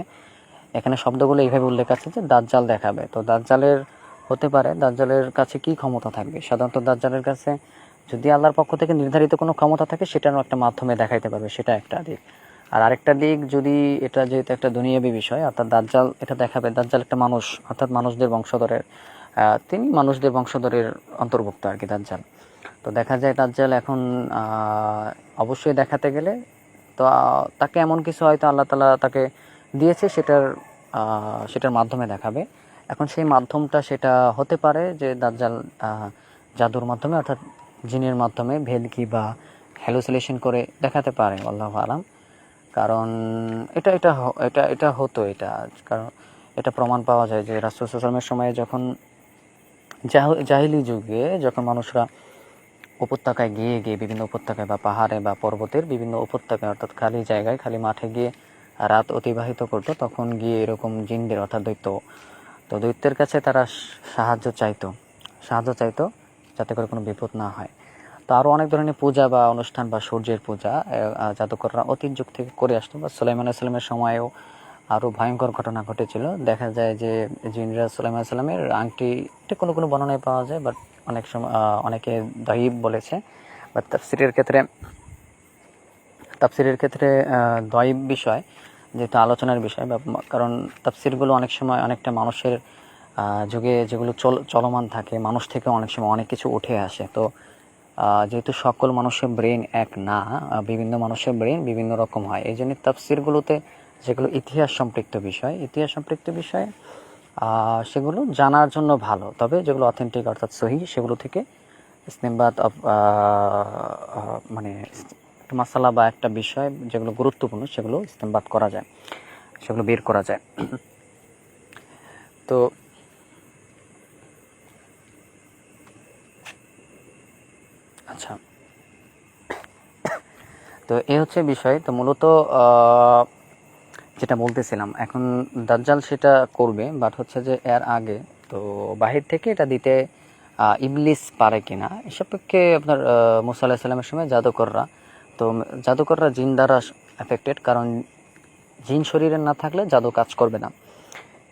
এখানে শব্দগুলো এইভাবে উল্লেখ আছে যে দাজ্জাল দেখাবে। তো দাজ্জালের হতে পারে দাজ্জালের কাছে কি ক্ষমতা থাকবে, সাধারণত দাজ্জালের কাছে যদি আল্লাহর পক্ষ থেকে নির্ধারিত কোনো ক্ষমতা থাকে সেটারও একটা মাধ্যমে দেখাইতে পারবে, সেটা একটা দিক। আর আরেকটা দিক, যদি এটা যেহেতু একটা দুনিয়াবী বিষয়, অর্থাৎ দাজ্জাল এটা দেখাবে, দাজ্জাল একটা মানুষ, অর্থাৎ মানুষদের বংশধরের, তিনি মানুষদের বংশধরের অন্তর্ভুক্ত আর কি দাজ্জাল। তো দেখা যায় দাজ্জাল এখন অবশ্যই দেখাতে গেলে তো তাকে এমন কিছু হয়তো আল্লাহ তাআলা তাকে দিয়েছে, সেটার মাধ্যমে দেখাবে। এখন সেই মাধ্যমটা সেটা হতে পারে যে দাজ্জাল জাদুর মাধ্যমে, অর্থাৎ জিনের মাধ্যমে ভেলকি বা হ্যালুসিনেশন করে দেখাতে পারে, আল্লাহু আলাম। কারণ এটা এটা এটা এটা হতো, এটা কারণ এটা প্রমাণ পাওয়া যায় যে রাসূল সাল্লাল্লাহু আলাইহি ওয়াসাল্লামের সময়ে যখন জাহিলি যুগে যখন মানুষরা উপত্যকায় গিয়ে বিভিন্ন উপত্যকায় বা পাহাড়ে বা পর্বতের বিভিন্ন উপত্যকায়, অর্থাৎ খালি জায়গায়, খালি মাঠে গিয়ে রাত অতিবাহিত করতো, তখন গিয়ে এরকম জিনদের, অর্থাৎ দৈত্যের কাছে তারা সাহায্য চাইতো যাতে করে কোনো বিপদ না হয়। তো আরও অনেক ধরনের পূজা বা অনুষ্ঠান বা সূর্যের পূজা জাদুকররা অতীত যুগ থেকে করে আসতো। বা সুলাইমান আলাইহিস সালামের সময়েও আরও ভয়ঙ্কর ঘটনা ঘটেছিল। দেখা যায় যে জিনরা সুলাইমান আলাইহিস সালামের আংটি, এটা কোনো কোনো বর্ণনায় পাওয়া যায়, বাট অনেক সময় অনেকে দায়ীব বলেছে। বাট তাফসিরের ক্ষেত্রে দায়ীব বিষয়, যেহেতু আলোচনার বিষয়, বা কারণ তাফসিরগুলো অনেক সময় অনেকটা মানুষের যুগে যেগুলো চলমান থাকে, মানুষ থেকে অনেক সময় অনেক কিছু উঠে আসে। তো যেহেতু সকল মানুষের ব্রেন এক না, বিভিন্ন মানুষের ব্রেন বিভিন্ন রকম হয়, এই জন্য তাফসিরগুলোতে যেগুলো ইতিহাস সম্পৃক্ত বিষয় সেগুলো জানার জন্য ভালো। তবে যেগুলো অথেন্টিক অর্থাৎ সহিহ, সেগুলো থেকে ইসতিমবাত মানে একটা মাসালা বা একটা বিষয় যেগুলো গুরুত্বপূর্ণ সেগুলো ইসতিমবাত করা যায়, সেগুলো বের করা যায়। তো আচ্ছা, তো এই হচ্ছে বিষয়। তো মূলত যেটা বলতেছিলাম, এখন দাজ্জাল সেটা করবে, বাট হচ্ছে যে এর আগে তো বাহির থেকে এটা দিতে ইবলিস পারে কিনা এ সম্পর্কে আপনার মুসা আলাইহিস সালামের সময় জাদুকররা জিন দ্বারা এফেক্টেড, কারণ জিন শরীরে না থাকলে জাদু কাজ করবে না।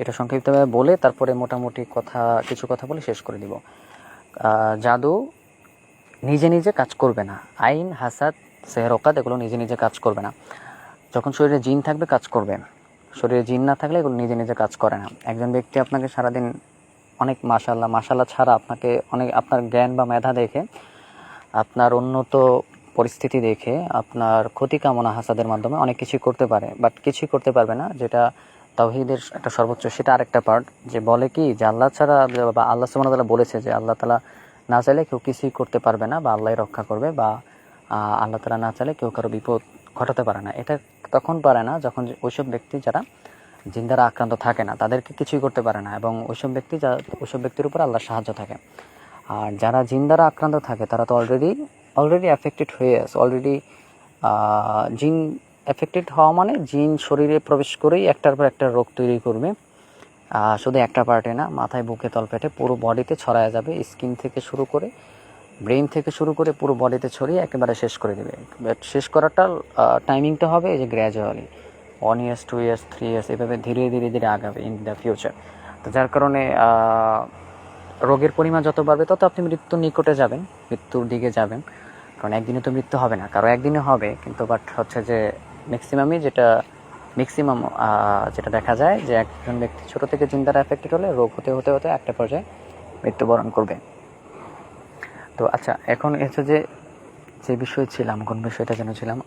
এটা সংক্ষিপ্তভাবে বলে তারপরে মোটামুটি কিছু কথা বলে শেষ করে দিব। জাদু নিজে নিজে কাজ করবে না, আইন, হাসাদ, সেহর, ওকাদ এগুলো নিজে নিজে কাজ করবে না। যখন শরীরে জিন থাকবে কাজ করবে, শরীরে জিন না থাকলে এগুলো নিজে নিজে কাজ করে না। একজন ব্যক্তি আপনাকে সারাদিন অনেক মাশাআল্লাহ ছাড়া আপনাকে অনেক আপনার জ্ঞান বা মেধা দেখে, আপনার উন্নত পরিস্থিতি দেখে, আপনার ক্ষতি কামনা হাসাদের মাধ্যমে অনেক কিছুই করতে পারে, বাট কিছুই করতে পারবে না। যেটা তাওহীদের একটা সর্বোচ্চ, সেটা আরেকটা পার্ট, যে বলে কি যে আল্লাহ ছাড়া বা আল্লাহ সুবহানাহু ওয়া তাআলা বলেছে যে আল্লাহ তাআলা না চাইলে কেউ কিছুই করতে পারবে না, বা আল্লাহই রক্ষা করবে, বা আল্লাহ তাআলা না চাইলে কেউ কারো বিপদ ঘটাতে পারে না। এটা তখন পারে না যখন ওইসব ব্যক্তি যারা জিন দ্বারা আক্রান্ত থাকে না, তাদেরকে কিছুই করতে পারে না, এবং ওইসব ব্যক্তির উপর আল্লাহর সাহায্য থাকে। আর যারা জিন দ্বারা আক্রান্ত থাকে তারা তো অলরেডি অ্যাফেক্টেড হয়ে আছে। অলরেডি জিন অ্যাফেক্টেড হওয়া মানে জিন শরীরে প্রবেশ করেই একটার পর একটা রোগ তৈরি করবে। শুধু একটা পার্টে না, মাথায়, বুকে, তলপেটে, পুরো বডিতে ছড়ায় যাবে। স্কিন থেকে শুরু করে, ব্রেন থেকে শুরু করে পুরো বডিতে ছড়িয়ে একেবারে শেষ করে দেবে। বাট শেষ করাটা টাইমিংটা হবে এই যে গ্র্যাজুয়ালি 1 years 2 years 3 years, এভাবে ধীরে ধীরে ধীরে আগাবে ইন দ্য ফিউচার। তো যার কারণে রোগের পরিমাণ যত বাড়বে তত আপনি মৃত্যুর নিকটে যাবেন, মৃত্যুর দিকে যাবেন। কারণ একদিনে তো মৃত্যু হবে না, কারো একদিনে হবে, কিন্তু বাট হচ্ছে যে ম্যাক্সিমাম যেটা দেখা যায় যে একজন ব্যক্তি ছোটো থেকে জিন দ্বারা এফেক্টেড হলে রোগ হতে হতে হতে একটা পর্যায়ে মৃত্যুবরণ করবে। তো আচ্ছা, এখন হচ্ছে যে বিষয় ছিলাম, কোন বিষয়টা যেন ছিলাম?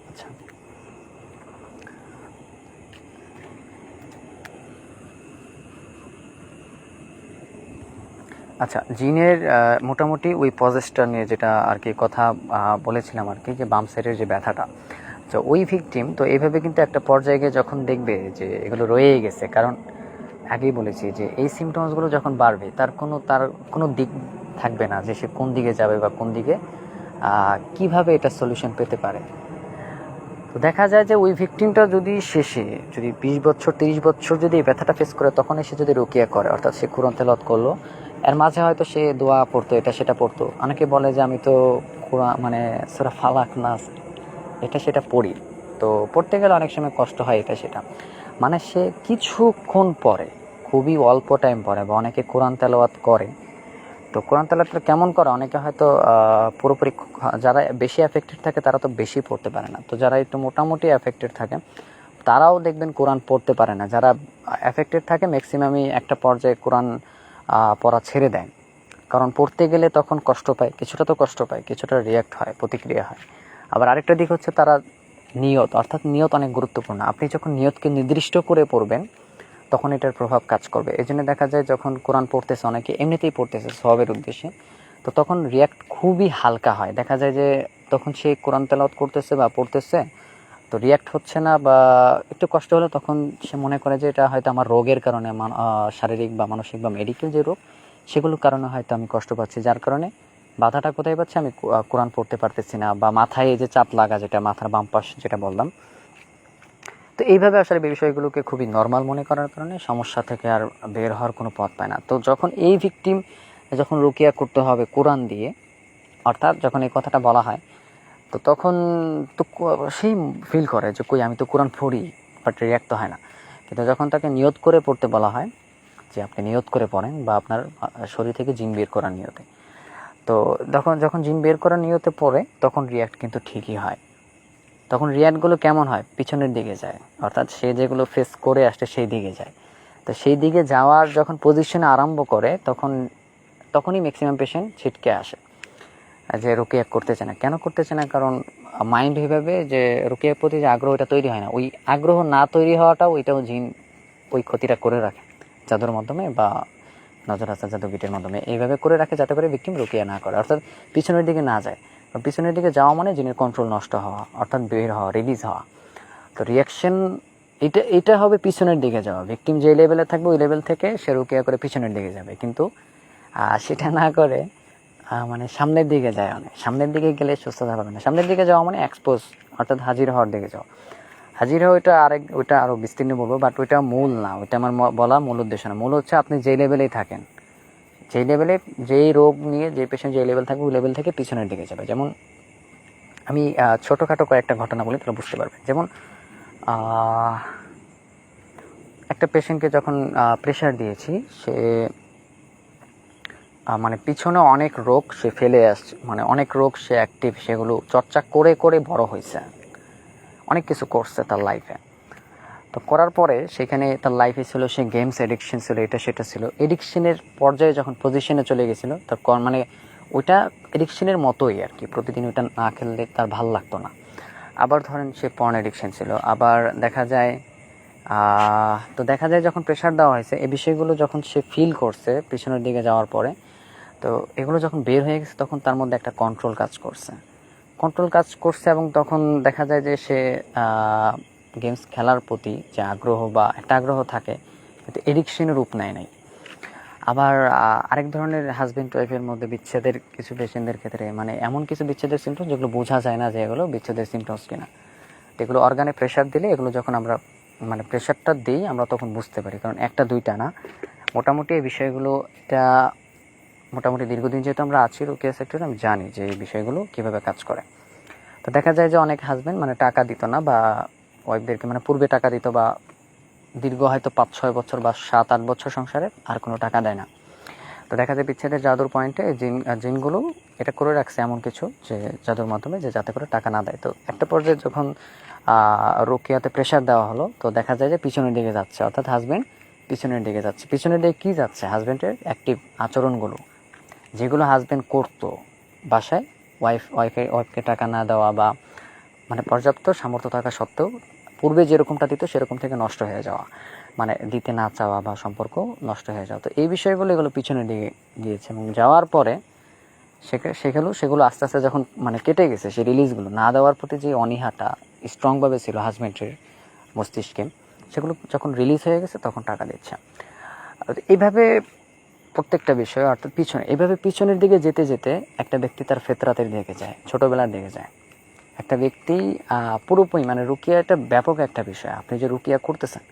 আচ্ছা, জিনের মোটামুটি ওই পজেসটা নিয়ে যেটা আর কি কথা বলেছিলাম আর কি, যে বাম সাইডের যে ব্যথাটা, তো ওই ভিকটিম তো এইভাবে কিন্তু একটা পর্যায়ে গিয়ে যখন দেখবে যে এগুলো রয়েই গেছে, কারণ আগেই বলেছি যে এই সিমটমসগুলো যখন বাড়বে তার কোনো দিক থাকবে না যে সে কোন দিকে যাবে বা কোন দিকে কিভাবে এটা সলিউশন পেতে পারে। তো দেখা যায় যে ওই ভিকটিমটা যদি শেষে 20 বছর 30 বছর যদি এই ব্যথাটা ফেস করে, তখন এসে যদি রুকিয়া করে, অর্থাৎ সে কোরআন তেলাওয়াত করলো, এর মাঝে হয়তো সে দোয়া পড়তো, এটা সেটা পড়তো। অনেকে বলে যে আমি তো কোরআন মানে সূরা ফালাক নাস এটা সেটা পড়ি, তো পড়তে গেলে অনেক সময় কষ্ট হয়, এটা সেটা। মানে সে কিছুক্ষণ পরে, খুবই অল্প টাইম পরে, বা অনেকে কোরআন তেলাওয়াত করে, তো কোরআন তেলাওয়াতটা কেমন করে, অনেকে হয়তো পুরোপুরি, যারা বেশি অ্যাফেক্টেড থাকে তারা তো বেশি পড়তে পারে না, তো যারা একটু মোটামুটি অ্যাফেক্টেড থাকে তারাও দেখবেন কোরআন পড়তে পারে না। যারা অ্যাফেক্টেড থাকে ম্যাক্সিমামই একটা পর্যায়ে কোরআন পড়া ছেড়ে দেয়, কারণ পড়তে গেলে তখন কষ্ট পায়, কিছুটা তো কষ্ট পায়, কিছুটা রিয়াক্ট হয়, প্রতিক্রিয়া হয়। আবার আরেকটা দিক হচ্ছে তারা নিয়ত, অর্থাৎ নিয়ত অনেক গুরুত্বপূর্ণ। আপনি যখন নিয়তকে নির্দিষ্ট করে পড়বেন তখন এটার প্রভাব কাজ করবে। এই জন্য দেখা যায় যখন কোরআন পড়তেছে, অনেকে এমনিতেই পড়তেছে সওয়াবের উদ্দেশ্যে, তো তখন রিয়াক্ট খুবই হালকা হয়। দেখা যায় যে তখন সে কোরআন তেলাওয়াত করতেছে বা পড়তেছে, তো রিয়াক্ট হচ্ছে না বা একটু কষ্ট হলে তখন সে মনে করে যে এটা হয়তো আমার রোগের কারণে, শারীরিক বা মানসিক বা মেডিকেল যে রোগ, সেগুলোর কারণে হয়তো আমি কষ্ট পাচ্ছি, যার কারণে বাধাটা কোথায় পাচ্ছি, আমি কোরআন পড়তে পারতেছি না, বা মাথায় এই যে চাপ লাগা, যেটা মাথার বাম পাশ যেটা বললাম। তো এইভাবে আসলে বিষয়গুলোকে খুবই নর্মাল মনে করার কারণে সমস্যা থেকে আর বের হওয়ার কোনো পথ পায় না। তো যখন এই ভিকটিম যখন রুকিয়া করতে হবে কোরআন দিয়ে, অর্থাৎ যখন এই কথাটা বলা হয়, তো তখন তো সেই ফিল করে যে কই আমি তো কোরআন পড়ি, বাট রিয়াক্ট তো হয় না। কিন্তু যখন তাকে নিয়ত করে পড়তে বলা হয়, যে আপনি নিয়ত করে পড়েন, বা আপনার শরীর থেকে জিন বের করার নিয়তে, তো যখন জিন বের করার নিয়তে পড়ে তখন রিয়াক্ট কিন্তু ঠিকই হয়। তখন রিয়াক্টগুলো কেমন হয়, পিছনের দিকে যায়, অর্থাৎ সে যেগুলো ফেস করে আসছে সেই দিকে যায়। তো সেই দিকে যাওয়ার যখন পজিশনে আরম্ভ করে তখনই ম্যাক্সিমাম পেশেন্ট ছিটকে আসে, যে রুকিয়া করতেছে না। কেন করতেছে না? কারণ মাইন্ড এইভাবে যে রুকিয়ার প্রতি যে আগ্রহ, এটা তৈরি হয় না। ওই আগ্রহ না তৈরি হওয়াটাও ওইটাও জিন ওই ক্ষতিটা করে রাখে জাদুর মাধ্যমে বা নজর আসা জাদুবিটের মাধ্যমে, এইভাবে করে রাখে যাতে করে ভিকটিম রুকিয়া না করে, অর্থাৎ পিছনের দিকে না যায়। পিছনের দিকে যাওয়া মানে জিনের কন্ট্রোল নষ্ট হওয়া, অর্থাৎ বের হওয়া, রিলিজ হওয়া। তো রিয়াকশন এটা হবে পিছনের দিকে যাওয়া। ভিকটিম যে লেভেলে থাকবে ওই লেভেল থেকে সে রুকিয়া করে পিছনের দিকে যাবে, কিন্তু সেটা না করে মানে সামনের দিকে যায়। অনেক সামনের দিকে গেলে সুস্থতা পাবে না। সামনের দিকে যাওয়া মানে এক্সপোজ, অর্থাৎ হাজির হওয়ার দিকে যাওয়া। হাজির হওয়া ওইটা আরও বিস্তীর্ণ বলবো, বাট ওইটা মূল না, ওইটা আমার বলা মূল উদ্দেশ্য না। মূল হচ্ছে আপনি যে লেভেলেই থাকেন, যেই লেভেলে, যেই রোগ নিয়ে যে পেশেন্ট যে লেভেল থাকবে ওই লেভেল থেকে পিছনের দিকে যাবে। যেমন আমি ছোটোখাটো কয়েকটা ঘটনা বলি, তাহলে বুঝতে পারবেন। যেমন একটা পেশেন্টকে যখন প্রেশার দিয়েছি, সে মানে পিছনে অনেক রোগ সে ফেলে আসছে, মানে অনেক রোগ সে অ্যাক্টিভ, সেগুলো চর্চা করে করে বড় হয়েছে, অনেক কিছু করছে তার লাইফে। তো করার পরে সেখানে তার লাইফে ছিল সে গেমস এডিকশন ছিল, এটা সেটা ছিল, এডিকশনের পর্যায়ে যখন পজিশনে চলে গেছিলো তার মানে ওইটা এডিকশনের মতোই আর কি, প্রতিদিন ওইটা না খেললে তার ভাল লাগতো না। আবার ধরেন সে পর্ন এডিকশন ছিল, আবার দেখা যায় যখন প্রেশার দেওয়া হয়েছে এই বিষয়গুলো যখন সে ফিল করছে পিছনের দিকে যাওয়ার পরে, তো এগুলো যখন বের হয়ে গেছে তখন তার মধ্যে একটা কন্ট্রোল কাজ করছে এবং তখন দেখা যায় যে সে গেমস খেলার প্রতি যে আগ্রহ বা একটা আগ্রহ থাকে, কিন্তু এডিকশনের রূপ নেয় নাই। আবার আরেক ধরনের হাজব্যান্ড ওয়াইফের মধ্যে বিচ্ছেদের কিছু পেশেন্টদের ক্ষেত্রে মানে এমন কিছু বিচ্ছেদের সিমটমস যেগুলো বোঝা যায় না যে এগুলো বিচ্ছেদের সিমটমস কিনা, এগুলো অর্গানে প্রেশার দিলে এগুলো যখন আমরা মানে প্রেশারটা দিই আমরা তখন বুঝতে পারি, কারণ একটা দুইটা না, মোটামুটি এই বিষয়গুলো এটা মোটামুটি দীর্ঘদিন যেহেতু আমরা আছি রুকিয়া সেক্টরে, আমি জানি যে এই বিষয়গুলো কীভাবে কাজ করে। তো দেখা যায় যে অনেক হাজব্যান্ড মানে টাকা দিত না বা ওয়াইফদেরকে মানে পূর্বে টাকা দিত বা দীর্ঘ হয়তো 5-6 বছর বা 7-8 বছর সংসারে আর কোনো টাকা দেয় না। তো দেখা যায় বিচ্ছেদের জাদুর পয়েন্টে জিনগুলো এটা করে রাখছে এমন কিছু যে জাদুর মাধ্যমে যে যাতে করে টাকা না দেয়। তো একটা পর্যায়ে যখন রুকিয়াতে প্রেশার দেওয়া হলো তো দেখা যায় যে পিছনের দিকে যাচ্ছে, অর্থাৎ হাজব্যান্ড পিছনের দিকে যাচ্ছে। পিছনের দিকে কী যাচ্ছে? হাজব্যান্ডের অ্যাক্টিভ আচরণগুলো যেগুলো হাজব্যান্ড করতো বাসায়, ওয়াইফকে টাকা না দেওয়া বা মানে পর্যাপ্ত সামর্থ্য থাকা সত্ত্বেও পূর্বে যেরকমটা দিত সেরকম থেকে নষ্ট হয়ে যাওয়া, মানে দিতে না চাওয়া বা সম্পর্ক নষ্ট হয়ে যাওয়া। তো এই বিষয়গুলো এগুলো পিছনের দিকে গিয়েছে এবং যাওয়ার পরে সেগুলো আস্তে আস্তে যখন মানে কেটে গেছে, সেই রিলিজগুলো না দেওয়ার প্রতি যে অনীহাটা স্ট্রংভাবে ছিল হাজব্যান্ডের মস্তিষ্কে, সেগুলো যখন রিলিজ হয়ে গেছে তখন টাকা দিচ্ছে। এইভাবে প্রত্যেকটা বিষয় অর্থাৎ এইভাবে পিছনের দিকে যেতে যেতে একটা ব্যক্তি তার ফেতরাতের দিকে যায়, ছোটোবেলার দিকে যায়। একটা ব্যক্তি পুরোপুরি মানে রুকিয়া একটা ব্যাপক একটা বিষয়। আপনি যে রুকিয়া করতেছেন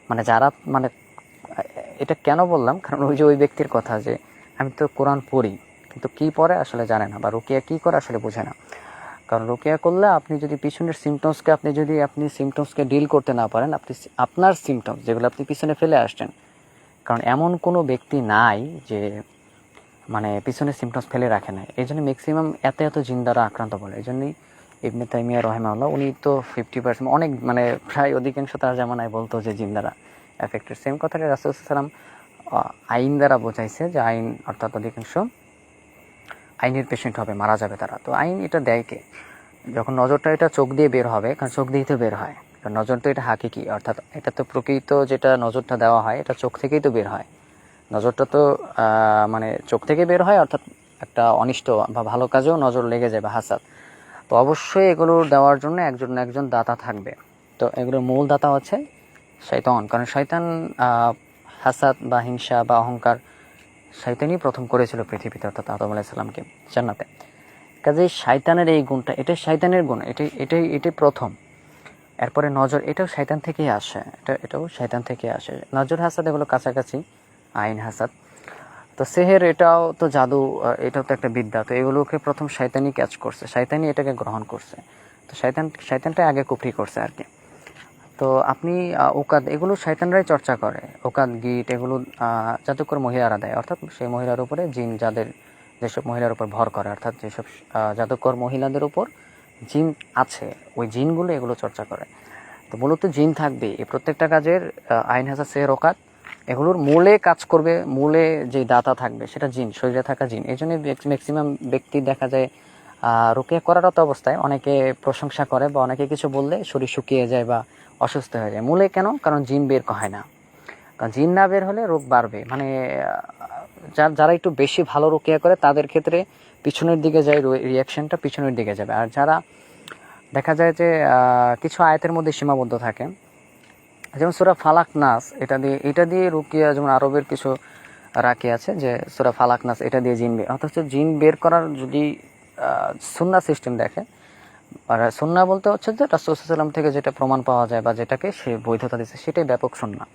মানে যারা মানে এটা কেন বললাম, কারণ ওই ব্যক্তির কথা যে আমি তো কোরআন পড়ি কিন্তু কী পড়ে আসলে জানে না, বা রুকিয়া কী করে আসলে বোঝে না। কারণ রুকিয়া করলে আপনি যদি পিছনের সিমটমসকে আপনি সিমটমসকে ডিল করতে না পারেন, আপনার সিমটমস যেগুলো আপনি পিছনে ফেলে আসছেন, কারণ এমন কোনো ব্যক্তি নাই যে মানে পিছনে সিমটমস ফেলে রাখে না। এই জন্য ম্যাক্সিমাম এত জিন দ্বারা আক্রান্ত বলে। এই জন্যই ইবনে তাইমিয়া রহিমাহুল্লাহ উনি তো 50% অনেক মানে প্রায় অধিকাংশ তার জামানায় বলতো যে জিন দ্বারা এফেক্টেড। সেম কথাটা রাসূল সাল্লাম আইন দ্বারা বোঝাইছে যে আইন অর্থাৎ অধিকাংশ আইনের পেশেন্ট হবে, মারা যাবে তারা। তো আইন এটা দেয় কে? যখন নজরটা এটা চোখ দিয়ে বের হবে, কারণ চোখ দিয়েই তো বের হয়, কারণ নজর তো এটা হাকিকি, অর্থাৎ এটা তো প্রকৃত যেটা নজরটা দেওয়া হয় এটা চোখ থেকেই তো বের হয়। নজরটা তো মানে চোখ থেকে বের হয়, অর্থাৎ একটা অনিষ্ট বা ভালো কাজেও নজর লেগে যায় বা হাসাদ। তো অবশ্যই এগুলো দেওয়ার জন্য একজন দাতা থাকবে। তো এগুলোর মূল দাতা হচ্ছে শয়তান, কারণ শয়তান হাসাদ বা হিংসা বা অহংকার শয়তানই প্রথম করেছিল পৃথিবীতে, অর্থাৎ আদম আলাইহিস সালামকে জান্নাতে। কাজেই শয়তানের এই গুণটা, এটাই শয়তানের গুণ, এটাই প্রথম। এরপরে নজর, এটাও শয়তান থেকেই আসে, এটাও শয়তান থেকে আসে। নজর হাসাদ এগুলো কাছাকাছি, আইন হাসাদ। তো সেহের এটাও তো জাদু, এটাও তো একটা বিদ্যা। তো এগুলোকে প্রথম শয়তানই ক্যাচ করছে, শয়তানই এটাকে গ্রহণ করছে। তো শয়তানটাই আগে কুফরি করছে আর কি। তো আপনি ওকাদ এগুলো শয়তানরাই চর্চা করে, ওকাদ গিট এগুলো জাদুকর মহিলারা দেয়, অর্থাৎ সেই মহিলার উপরে জিন যেসব মহিলার উপর ভর করে, অর্থাৎ যেসব জাদুকর মহিলাদের উপর জিন আছে ওই জিনগুলো এগুলো চর্চা করে। তো মূলত জিন থাকবে এই প্রত্যেকটা কাজের, আইন হাসাদ সেহের ওকাদ এগুলোর মূলে কাজ করবে, মূলে যে দাতা থাকবে সেটা জিন, শরীরে থাকা জিন। এই জন্য ম্যাক্সিমাম ব্যক্তি দেখা যায় রুকিয়া করারত অবস্থায় অনেকে প্রশংসা করে বা অনেকে কিছু বললে শরীর শুকিয়ে যায় বা অসুস্থ হয়ে যায়। মূলে কেন? কারণ জিন বের হয় না। কারণ জিন না বের হলে রোগ বাড়বে। মানে যারা একটু বেশি ভালো রুকিয়া করে তাদের ক্ষেত্রে পিছনের দিকে যায়, রিয়াকশনটা পিছনের দিকে যাবে। আর যারা দেখা যায় যে কিছু আয়াতের মধ্যে সীমাবদ্ধ থাকে, যেমন সূরা ফালাক নাস, এটা দিয়ে রুকিয়া, যেমন আরবের কিছু রাকি আছে যে সূরা ফালাক নাস এটা দিয়ে জিন বের, অথচ জিন বের করার যদি সুন্নাহ সিস্টেম দেখে, আর সুন্নাহ বলতে হচ্ছে যে রাসূল সাল্লাল্লাহু আলাইহি ওয়াসাল্লাম থেকে যেটা প্রমাণ পাওয়া যায় বা যেটাকে সে বৈধতা দিচ্ছে সেটাই ব্যাপক সুন্নাহ।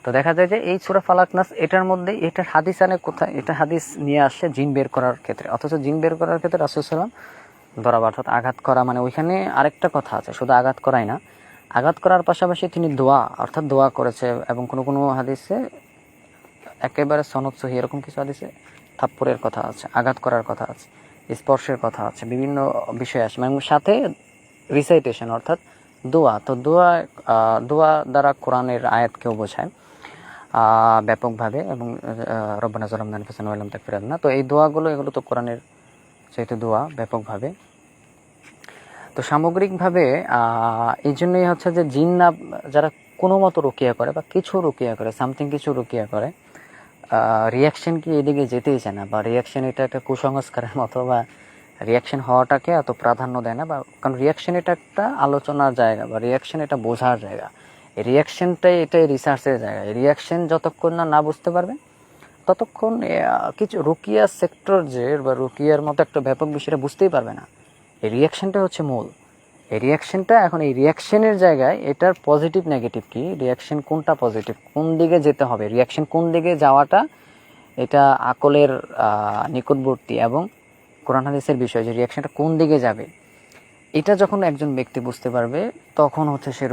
তো দেখা যায় যে এই সূরা ফালাক নাস এটার মধ্যে, এটার হাদিস আনে কোথায়? এটা হাদিস নিয়ে আসছে জিন বের করার ক্ষেত্রে, অথচ জিন বের করার ক্ষেত্রে রাসূল সাল্লাল্লাহু আলাইহি ওয়াসাল্লাম ধরা, অর্থাৎ আঘাত করা, মানে ওইখানে আরেকটা কথা আছে, শুধু আঘাত করাই না, আঘাত করার পাশাপাশি তিনি অর্থাৎ দোয়া করেছে। এবং কোনো হাদিসে একেবারে সনদ সহি এরকম কিছু হাদিসে থাপ্পড়ের কথা আছে, আঘাত করার কথা আছে, স্পর্শের কথা আছে, বিভিন্ন বিষয় আসে, এবং সাথে রিসাইটেশন অর্থাৎ দোয়া। তো দোয়া দ্বারা কোরআনের আয়াতকেও বোঝায় ব্যাপকভাবে, এবং রব্বানা যালামনা আনফুসানা ওয়া লাম তাগফির লানা। তো এই দোয়াগুলো এগুলো তো কোরআনের যেহেতু দোয়া ব্যাপকভাবে। তো সামগ্রিকভাবে এই জন্যই হচ্ছে যে জিন্না যারা কোনো মতো রুকিয়া করে বা কিছু রুকিয়া করে, সামথিং কিছু রুকিয়া করে, রিয়াকশন কি এদিকে যেতেই চায় না, বা রিয়াকশন এটা একটা কুসংস্কারের মতো, বা রিয়াকশন হওয়াটাকে এত প্রাধান্য দেয় না, বা কারণ রিয়াকশন এটা একটা আলোচনার জায়গা, বা রিয়াকশন এটা বোঝার জায়গা। এই রিয়াকশনটাই এটাই রিসার্চের জায়গা। এই রিয়াকশন যতক্ষণ না বুঝতে পারবে ততক্ষণ কিছু রুকিয়া সেক্টর যে বা রুকিয়ার মতো একটা ব্যাপক বিষয়টা বুঝতেই পারবে না। এই রিয়াকশনটা হচ্ছে মূল। এই রিয়াকশনটা এখন এই রিয়াকশনের জায়গায় এটার পজিটিভ নেগেটিভ কি, রিয়াকশন কোনটা পজিটিভ, কোন দিকে যেতে হবে, রিয়াকশন কোন দিকে যাওয়াটা এটা আকলের নিকটবর্তী এবং কোরআন হাদিসের বিষয় যে রিয়াকশনটা কোন দিকে যাবে। এটা যখন একজন ব্যক্তি বুঝতে পারবে তখন হচ্ছে সে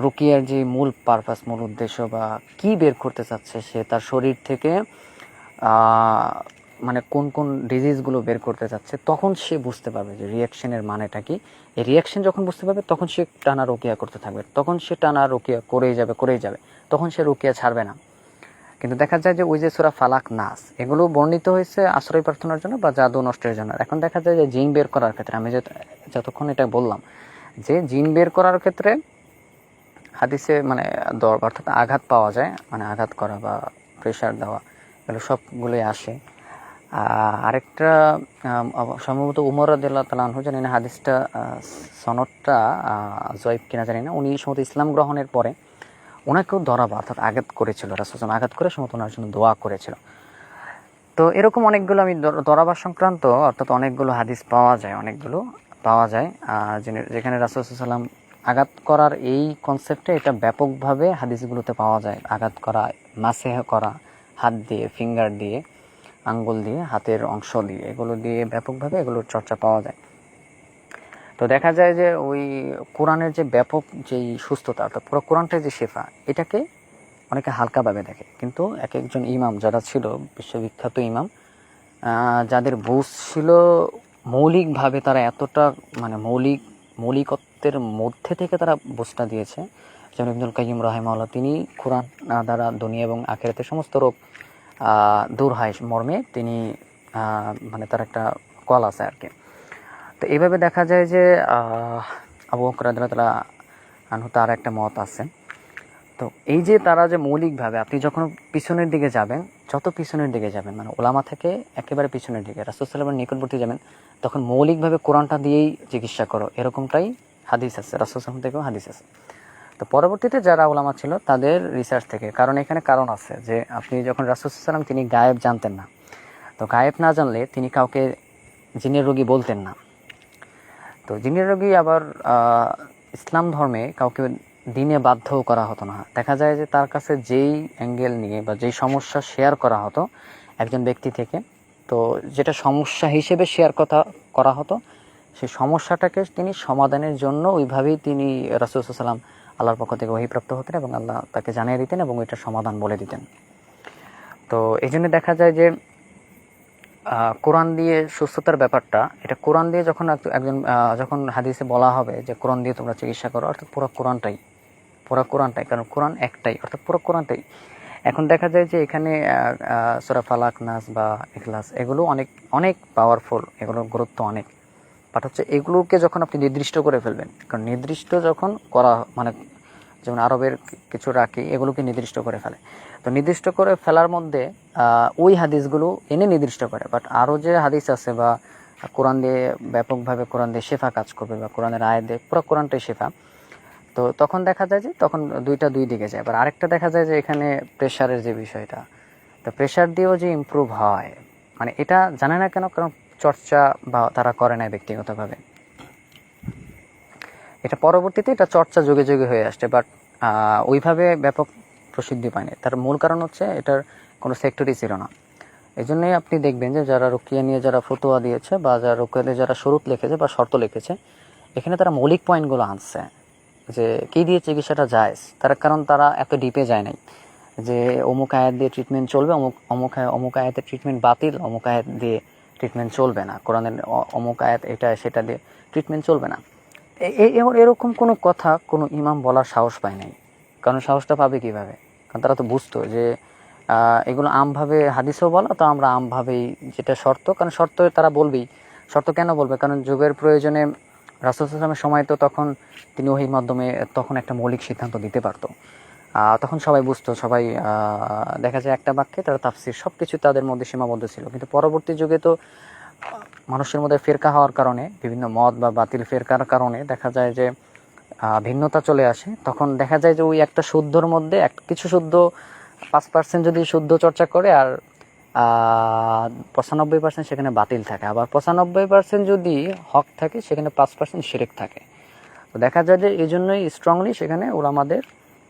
রুকিয়ার যে মূল পারপাস, মূল উদ্দেশ্য বা কি বের করতে চাচ্ছে সে তার শরীর থেকে, মানে কোন কোন ডিজিজগুলো বের করতে চাচ্ছে, তখন সে বুঝতে পারবে যে রিয়াকশনের মানেটা কি। এই রিয়াকশন যখন বুঝতে পারবে তখন সে টানা রুকিয়া করতে থাকবে, তখন সে টানা রুকিয়া করেই যাবে, তখন সে রুকিয়া ছাড়বে না। কিন্তু দেখা যায় যে ওই যে সূরা ফালাক, নাস এগুলো বর্ণিত হয়েছে আশ্রয় প্রার্থনার জন্য বা জাদু নষ্টের জন্য। এখন দেখা যায় যে জিন বের করার ক্ষেত্রে, আমি যতক্ষণ এটা বললাম যে জিন বের করার ক্ষেত্রে হাদিসে মানে অর্থাৎ আঘাত পাওয়া যায়, মানে আঘাত করা বা প্রেশার দেওয়া, এগুলো সবগুলোই আসে। আরেকটা সম্ভবত উমর রাদিয়াল্লাহু তাআলা আনহু, জানি না হাদিসটা সনদটা জয়ীফ কিনা জানি না, উনি সম্ভবত ইসলাম গ্রহণের পরে ওনাকেও ধরাবা অর্থাৎ আঘাত করেছিল, রাসূল আঘাত করে সম্ভবত ওনার জন্য দোয়া করেছিল। তো এরকম অনেকগুলো আমি দরাবার সংক্রান্ত অর্থাৎ অনেকগুলো হাদিস পাওয়া যায় যেখানে রাসূল সাল্লাল্লাহু আঘাত করার এই কনসেপ্টে এটা ব্যাপকভাবে হাদিসগুলোতে পাওয়া যায়। আঘাত করা, মাসেহ করা, হাত দিয়ে, ফিঙ্গার দিয়ে, আঙ্গুল দিয়ে, হাতের অংশ দিয়ে, এগুলো দিয়ে ব্যাপকভাবে এগুলোর চর্চা পাওয়া যায়। তো দেখা যায় যে ওই কোরআনের যে ব্যাপক যেই সুস্থতা অর্থাৎ পুরো কোরআনটাই যে শেফা, এটাকে অনেকে হালকাভাবে দেখে। কিন্তু এক একজন ইমাম যারা ছিল বিশ্ববিখ্যাত ইমাম, যাদের বুঝ ছিল মৌলিকভাবে, তারা এতটা মানে মৌলিকত্বের মধ্যে থেকে তারা বুঝটা দিয়েছে। যেমন ইবনুল কাইয়িম রাহিমাহুল্লাহ, তিনি কোরআন দ্বারা দুনিয়া এবং আখিরাতের সমস্ত রোগ দূর হয় মর্মে তিনি মানে তার একটা কল আছে আর কি। তো এইভাবে দেখা যায় যে আবু বকর রাদিয়াল্লাহু তাআলা আনহু তার একটা মত আছে। তো এই যে তারা যে মৌলিকভাবে, আপনি যখন পিছনের দিকে যাবেন, যত পিছনের দিকে যাবেন মানে ওলামা থেকে একেবারে পিছনের দিকে রাসূল সাল্লাল্লাহু আলাইহি ওয়াসাল্লামের নিকটবর্তী যাবেন, তখন মৌলিকভাবে কোরআনটা দিয়েই চিকিৎসা করো, এরকমটাই হাদিস আছে, রাসূল সাল্লাল্লাহু আলাইহি ওয়াসাল্লাম থেকেও হাদিস আছে। তো পরবর্তীতে যারা ওলামা ছিল তাদের রিসার্চ থেকে, কারণ এখানে কারণ আছে যে আপনি যখন রাসূল সাল্লাল্লাহু আলাইহি ওয়াসাল্লাম তিনি গায়েব জানতেন না, তো গায়েব না জানলে তিনি কাউকে জিনের রোগী বলতেন না। তো জিনের রোগী আবার ইসলাম ধর্মে কাউকে দিনে বাধ্যও করা হতো না। দেখা যায় যে তার কাছে যেই অ্যাঙ্গেল নিয়ে বা যেই সমস্যা শেয়ার করা হতো একজন ব্যক্তি থেকে, তো যেটা সমস্যা হিসেবে শেয়ার করা হতো, সেই সমস্যাটাকে তিনি সমাধানের জন্য ওইভাবেই তিনি রাসূল সাল্লাল্লাহু আলাইহি ওয়াসাল্লাম আল্লাহর পক্ষ থেকে ওহীপ্রাপ্ত হতেন এবং আল্লাহ তাকে জানিয়ে দিতেন এবং এটার সমাধান বলে দিতেন। তো এই জন্য দেখা যায় যে কোরআন দিয়ে সুস্থতার ব্যাপারটা, এটা কোরআন দিয়ে যখন একজন যখন হাদিসে বলা হবে যে কোরআন দিয়ে তোমরা চিকিৎসা করো, অর্থাৎ পুরো কোরআনটাই, কারণ কোরআন একটাই, অর্থাৎ পুরো কোরআনটাই। এখন দেখা যায় যে এখানে সূরা ফালাক, নাস বা ইখলাস এগুলো অনেক অনেক পাওয়ারফুল, এগুলোর গুরুত্ব অনেক। বাট হচ্ছে এগুলোকে যখন আপনি নির্দিষ্ট করে ফেলবেন, কারণ নির্দিষ্ট যখন করা মানে যেমন আরবের কিছু রাকি এগুলোকে নির্দিষ্ট করে ফেলে, তো নির্দিষ্ট করে ফেলার মধ্যে ওই হাদিসগুলো এনে নির্দিষ্ট করে। বাট আরও যে হাদিস আছে বা কোরআন দিয়ে ব্যাপকভাবে কোরআন দিয়ে শেফা কাজ করবে বা কোরআনের আয়াত দিয়ে পুরো কোরআনটাই শেফা, তো তখন দেখা যায় যে তখন দুই দিকে যায়। এবার আরেকটা দেখা যায় যে এখানে প্রেশারের যে বিষয়টা, তো প্রেশার দিয়েও যে ইমপ্রুভ হয়, মানে এটা জানে না কেন, কারণ চর্চা বা তারা করে না ব্যক্তিগতভাবে, এটা পরবর্তীতে এটা চর্চা যুগে যুগে হয়ে আসছে, বাট ওইভাবে ব্যাপক প্রসিদ্ধি পায়নি। তার মূল কারণ হচ্ছে এটার কোনো সেক্টরই ছিল না। এই জন্যই আপনি দেখবেন যে যারা রুকিয়া নিয়ে যারা ফতোয়া দিয়েছে বা যারা রুকিয়াতে যারা শরুত লিখেছে বা শর্ত লিখেছে, এখানে তারা মৌলিক পয়েন্টগুলো আনছে যে কী দিয়ে চিকিৎসাটা জায়েজ, তার কারণ তারা এত ডিপে যায় নাই যে অমুক আয়াত দিয়ে ট্রিটমেন্ট চলবে, অমুক আয়াতের ট্রিটমেন্ট বাতিল, অমুক আয়াত দিয়ে ট্রিটমেন্ট চলবে না, কোরআনের অমুক আয়াত এটা সেটা দিয়ে ট্রিটমেন্ট চলবে না। এরকম কোনো কথা কোনো ইমাম বলার সাহস পায় নাই। কারণ সাহসটা পাবে কীভাবে? কারণ তারা তো বুঝতো যে এগুলো আমভাবে হাদিসেও বলা, তো আমরা আমভাবেই যেটা শর্ত, কারণ শর্ত তারা বলবেই। শর্ত কেন বলবে? কারণ যুগের প্রয়োজনে রাসূল সাল্লাল্লাহু আলাইহি ওয়াসাল্লামের সময় তো তখন তিনি ওহীর মাধ্যমে তখন একটা মৌলিক সিদ্ধান্ত দিতে পারতো। তখন সবাই বুঝতো, সবাই দেখা যায় একটা বাক্যে তারা তাফসির সব কিছু তাদের মধ্যে সীমাবদ্ধ ছিল। কিন্তু পরবর্তী যুগে তো মানুষের মধ্যে ফেরকা হওয়ার কারণে, বিভিন্ন মত বা বাতিল ফেরকার কারণে দেখা যায় যে ভিন্নতা চলে আসে। তখন দেখা যায় যে ওই একটা শুদ্ধর মধ্যে কিছু শুদ্ধ 5% যদি শুদ্ধ চর্চা করে, আর 95% সেখানে বাতিল থাকে, আবার 95% যদি হক থাকে সেখানে 5% শিরক থাকে। তো দেখা যায় যে এই জন্যই স্ট্রংলি সেখানে ওলামাদের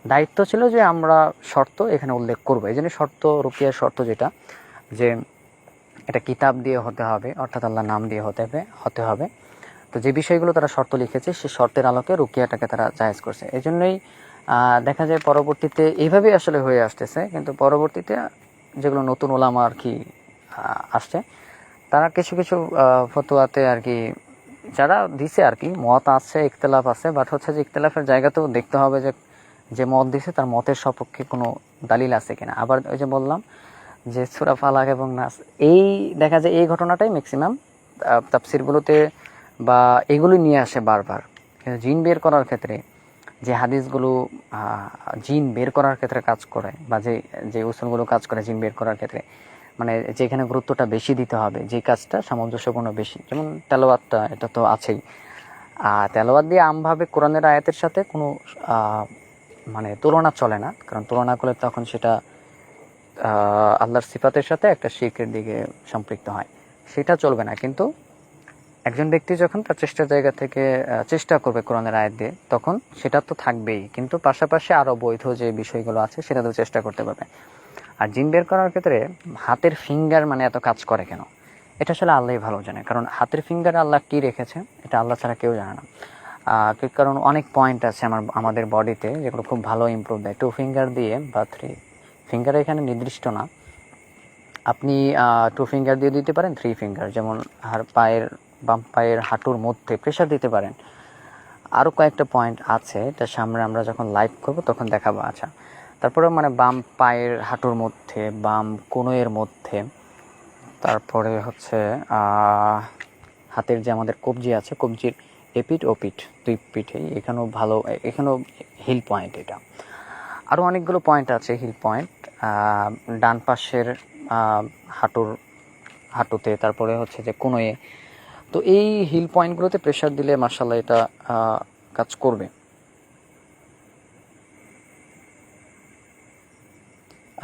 দায়িত্ব ছিল যে আমরা শর্ত এখানে উল্লেখ করবো। এই জন্য শর্ত, রুকিয়ার শর্ত যেটা, যে এটা কিতাব দিয়ে হতে হবে, অর্থাৎ আল্লাহর নাম দিয়ে হতে হবে। তো যে বিষয়গুলো তারা শর্ত লিখেছে সেই শর্তের আলোকে রুকিয়াটাকে তারা জায়েজ করছে। এই জন্যই দেখা যায় পরবর্তীতে এইভাবেই আসলে হয়ে আসতেছে। কিন্তু পরবর্তীতে যেগুলো নতুন ওলামা আর কি আসছে, তারা কিছু কিছু ফতোয়াতে আর কি যারা দিছে আর কি মত আছে, ইখতিলাফ আছে, বাট হচ্ছে যে ইখতিলাফের জায়গাতেও দেখতে হবে যে মত দিছে তার মতের সপক্ষে কোনো দালিল আছে কিনা। আবার ওই যে বললাম যে সূরা ফালাক এবং নাস, এই দেখা যায় এই ঘটনাটাই ম্যাক্সিমাম তাফসিরগুলোতে বা এগুলো নিয়ে আসে বারবার। কিন্তু জিন বের করার ক্ষেত্রে যে হাদিসগুলো জিন বের করার ক্ষেত্রে কাজ করে, বা যে উসুলগুলো কাজ করে জিন বের করার ক্ষেত্রে, মানে যেখানে গুরুত্বটা বেশি দিতে হবে, যে কাজটা সামঞ্জস্যপূর্ণ বেশি, যেমন তেলাওয়াতটা, এটা তো আছেই। তেলাওয়াত দিয়ে আমভাবে কোরআনের আয়াতের সাথে কোনো মানে তুলনা চলে না, কারণ তুলনা করলে তখন সেটা আল্লাহর সিফাতের সাথে একটা শিরকের দিকে সম্পৃক্ত হয়, সেটা চলবে না। কিন্তু একজন ব্যক্তি যখন তার চেষ্টার জায়গা থেকে চেষ্টা করবে কোরআনের আয়াত দিয়ে, তখন সেটা তো থাকবেই, কিন্তু পাশাপাশি আরও বৈধ যে বিষয়গুলো আছে সেটা তো চেষ্টা করতে পারবে। আর জিন বের করার ক্ষেত্রে হাতের ফিঙ্গার মানে এত কাজ করে কেন, এটা আসলে আল্লাহই ভালো জানে। কারণ হাতের ফিঙ্গারে আল্লাহ কী রেখেছে এটা আল্লাহ ছাড়া কেউ জানে না। কারণ অনেক পয়েন্ট আছে আমাদের বডিতে যেগুলো খুব ভালো ইমপ্রুভ দেয়। 2 ফিঙ্গার দিয়ে বা 3 ফিঙ্গার এখানে নির্দিষ্ট না, আপনি 2 ফিঙ্গার দিয়ে দিতে পারেন, 3 ফিঙ্গার, যেমন বাম পায়ের হাঁটুর মধ্যে প্রেশার দিতে পারেন। আরও কয়েকটা পয়েন্ট আছে, এটা সামনে আমরা যখন লাইভ করব তখন দেখাবো। আচ্ছা, তারপরে মানে বাম পায়ের হাঁটুর মধ্যে, বাম কনুইয়ের মধ্যে, তারপরে হচ্ছে হাতের যে আমাদের কবজি আছে, কবজির এপিঠ ও পিঠ, 2 পিঠেই এখানেও হিল পয়েন্ট। এটা আরও অনেকগুলো পয়েন্ট আছে হিল পয়েন্ট, ডান পাশের হাঁটুতে, তারপরে হচ্ছে যে কনুইয়ে। তো এই হিল পয়েন্টগুলোতে প্রেশার দিলে মাশাআল্লাহ এটা কাজ করবে।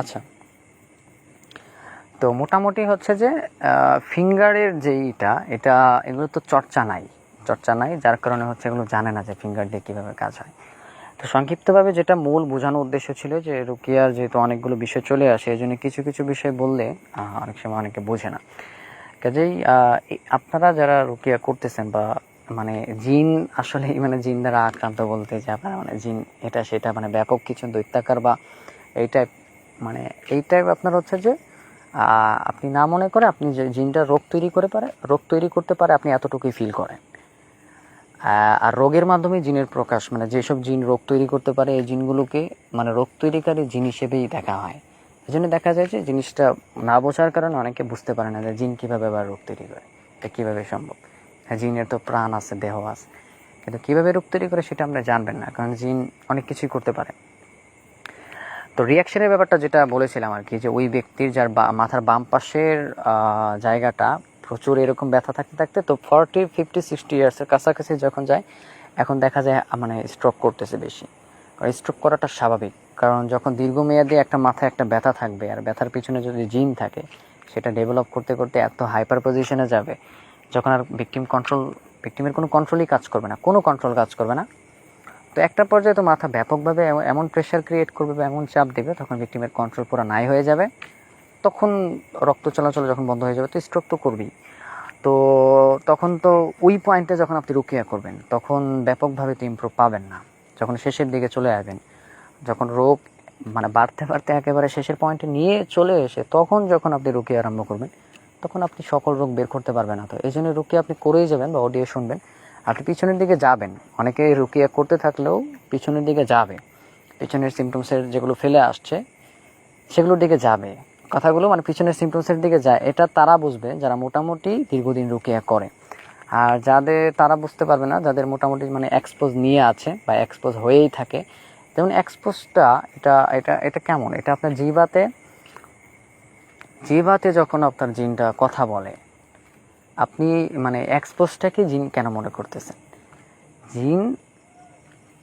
আচ্ছা, তো মোটামুটি হচ্ছে যে ফিঙ্গারের এগুলো তো চর্চা নাই, যার কারণে হচ্ছে এগুলো জানে না যে ফিঙ্গার দিয়ে কীভাবে কাজ হয়। তো সংক্ষিপ্তভাবে যেটা মূল বোঝানোর উদ্দেশ্য ছিল যে রুকিয়ার যেহেতু অনেকগুলো বিষয় চলে আসে, এই জন্য কিছু কিছু বিষয় বললে অনেক সময় অনেকে বোঝে না। কাজেই আপনারা যারা রুকিয়া করতেছেন, বা মানে জিন আসলে মানে জিন দ্বারা আক্রান্ত বলতে যে আপনারা মানে জিন এটা সেটা মানে ব্যাপক কিছু দৈত্যাকার বা এই টাইপ আপনার হচ্ছে যে আপনি না মনে করে, আপনি যে জিনটা রোগ তৈরি করতে পারে আপনি এতটুকুই ফিল করেন। আর রোগের মাধ্যমে জিনের প্রকাশ, মানে যেসব জিন রোগ তৈরি করতে পারে এই জিনগুলোকে মানে রোগ তৈরিকারী জিন হিসেবেই দেখা হয়। এই জন্য দেখা যায় যে জিনিসটা না বোঝার কারণে অনেকে বুঝতে পারে না যে জিন কীভাবে আবার রোগ তৈরি করে, এটা কীভাবে সম্ভব। হ্যাঁ, জিনের তো প্রাণ আছে, দেহ আছে, কিন্তু কীভাবে রোগ তৈরি করে সেটা আপনি জানবেন না, কারণ জিন অনেক কিছুই করতে পারে। তো রিয়াকশনের ব্যাপারটা যেটা বলেছিলাম আর কি, যে ওই ব্যক্তির যার মাথার বাম পাশের জায়গাটা প্রচুর এরকম ব্যথা থাকতে তো 40, 50, 60 ইয়ার্সের কাছাকাছি যখন যায়, এখন দেখা যায় মানে স্ট্রোক করতেছে বেশি। আর স্ট্রোক করাটা স্বাভাবিক, কারণ যখন দীর্ঘমেয়াদী একটা মাথায় একটা ব্যথা থাকবে আর ব্যথার পিছনে যদি জিন থাকে, সেটা ডেভেলপ করতে করতে এত হাইপার পজিশনে যাবে যখন আর ভিকটিমের কোনো কন্ট্রোলই কাজ করবে না, কোনো কন্ট্রোল কাজ করবে না। তো একটা পর্যায়ে তো মাথা ব্যাপকভাবে এমন প্রেশার ক্রিয়েট করবে বা এমন চাপ দেবে, তখন ভিকটিমের কন্ট্রোল পুরো নাই হয়ে যাবে, তখন রক্ত চলাচল যখন বন্ধ হয়ে যাবে তো স্ট্রোক তো করবেই। তো তখন তো ওই পয়েন্টে যখন আপনি রুকিয়া করবেন তখন ব্যাপকভাবে তো ইমপ্রুভ পাবেন না, যখন শেষের দিকে চলে আসবেন, যখন রোগ মানে বাড়তে বাড়তে একেবারে শেষের পয়েন্টে নিয়ে চলে এসে তখন যখন আপনি রুকিয়া আরম্ভ করবেন, তখন আপনি সকল রোগ বের করতে পারবেন না। তো এই জন্য রুকিয়া আপনি করেই যাবেন বা অডিও শুনবেন, আপনি পিছনের দিকে যাবেন। অনেকে রুকিয়া করতে থাকলেও পিছনের দিকে যাবে, পিছনের সিমটমসের যেগুলো ফেলে আসছে সেগুলোর দিকে যাবে, কথাগুলো মানে পিছনের সিমটমসের দিকে যায়। এটা তারা বুঝবে যারা মোটামুটি দীর্ঘদিন রুকিয়া করে। আর যাদের তারা বুঝতে পারবে না, যাদের মোটামুটি মানে এক্সপোজ নিয়ে আছে বা এক্সপোজ হয়েই থাকে। যেমন এক্সপোজটা এটা এটা এটা কেমন, এটা আপনার জিহ্বাতে যখন আপনার জিনটা কথা বলে, আপনি মানে এক্সপোজটাকে জিন কেন মনে করতেছেন? জিন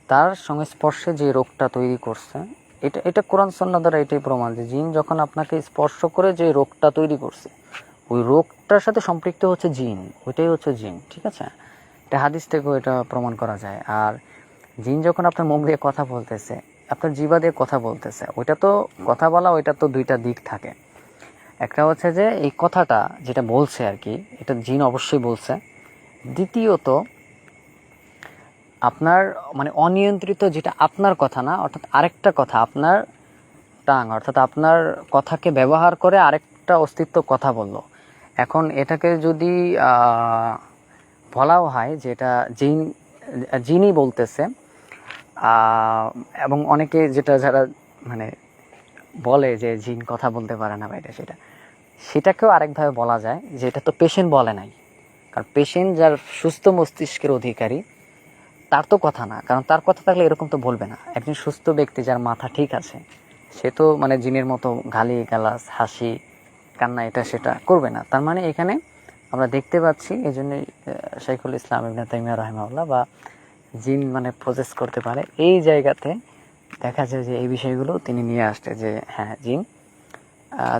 তার সংস্পর্শে যে রোগটা তৈরি করছে, এটা এটা কোরআন সুন্নাহ দ্বারা এটাই প্রমাণ যে জিন যখন আপনাকে স্পর্শ করে যে রোগটা তৈরি করছে, ওই রোগটার সাথে সম্পৃক্ত হচ্ছে জিন, ওইটাই হচ্ছে জিন। ঠিক আছে, এটা হাদিস থেকেও এটা প্রমাণ করা যায়। আর জিন যখন আপনার মুখ দিয়ে কথা বলতেছে, আপনার জিহ্বা দিয়ে কথা বলতেছে, ওইটা তো কথা বলা, ওইটা তো দুইটা দিক থাকে। একটা হচ্ছে যে এই কথাটা যেটা বলছে আর কি, এটা জিন অবশ্যই বলছে। দ্বিতীয়ত আপনার মানে অনিয়ন্ত্রিত যেটা আপনার কথা না, অর্থাৎ আরেকটা কথা, আপনার টাং অর্থাৎ আপনার কথাকে ব্যবহার করে আরেকটা অস্তিত্ব কথা বলল। এখন এটাকে যদি বলাও হয় যে এটা জিনই বলতেছে, এবং অনেকে যেটা যারা মানে বলে যে জিন কথা বলতে পারে না বা এটা সেটাকেও আরেকভাবে বলা যায় যে এটা তো পেশেন্ট বলে নাই। কারণ পেশেন্ট যার সুস্থ মস্তিষ্কের অধিকারী, তার তো কথা না, কারণ তার কথা থাকলে এরকম তো বলবে না। একজন সুস্থ ব্যক্তি যার মাথা ঠিক আছে, সে তো মানে জিনের মতো গালি গালাজ হাসি কান্না এটা সেটা করবে না। তার মানে এখানে আমরা দেখতে পাচ্ছি, এই জন্যই শাইখুল ইসলাম ইবনে তাইমিয়া রাহিমাহুল্লাহ বা জিন মানে প্রসেস করতে পারে, এই জায়গাতে দেখা যায় যে এই বিষয়গুলো তিনি নিয়ে আসছে যে হ্যাঁ জিন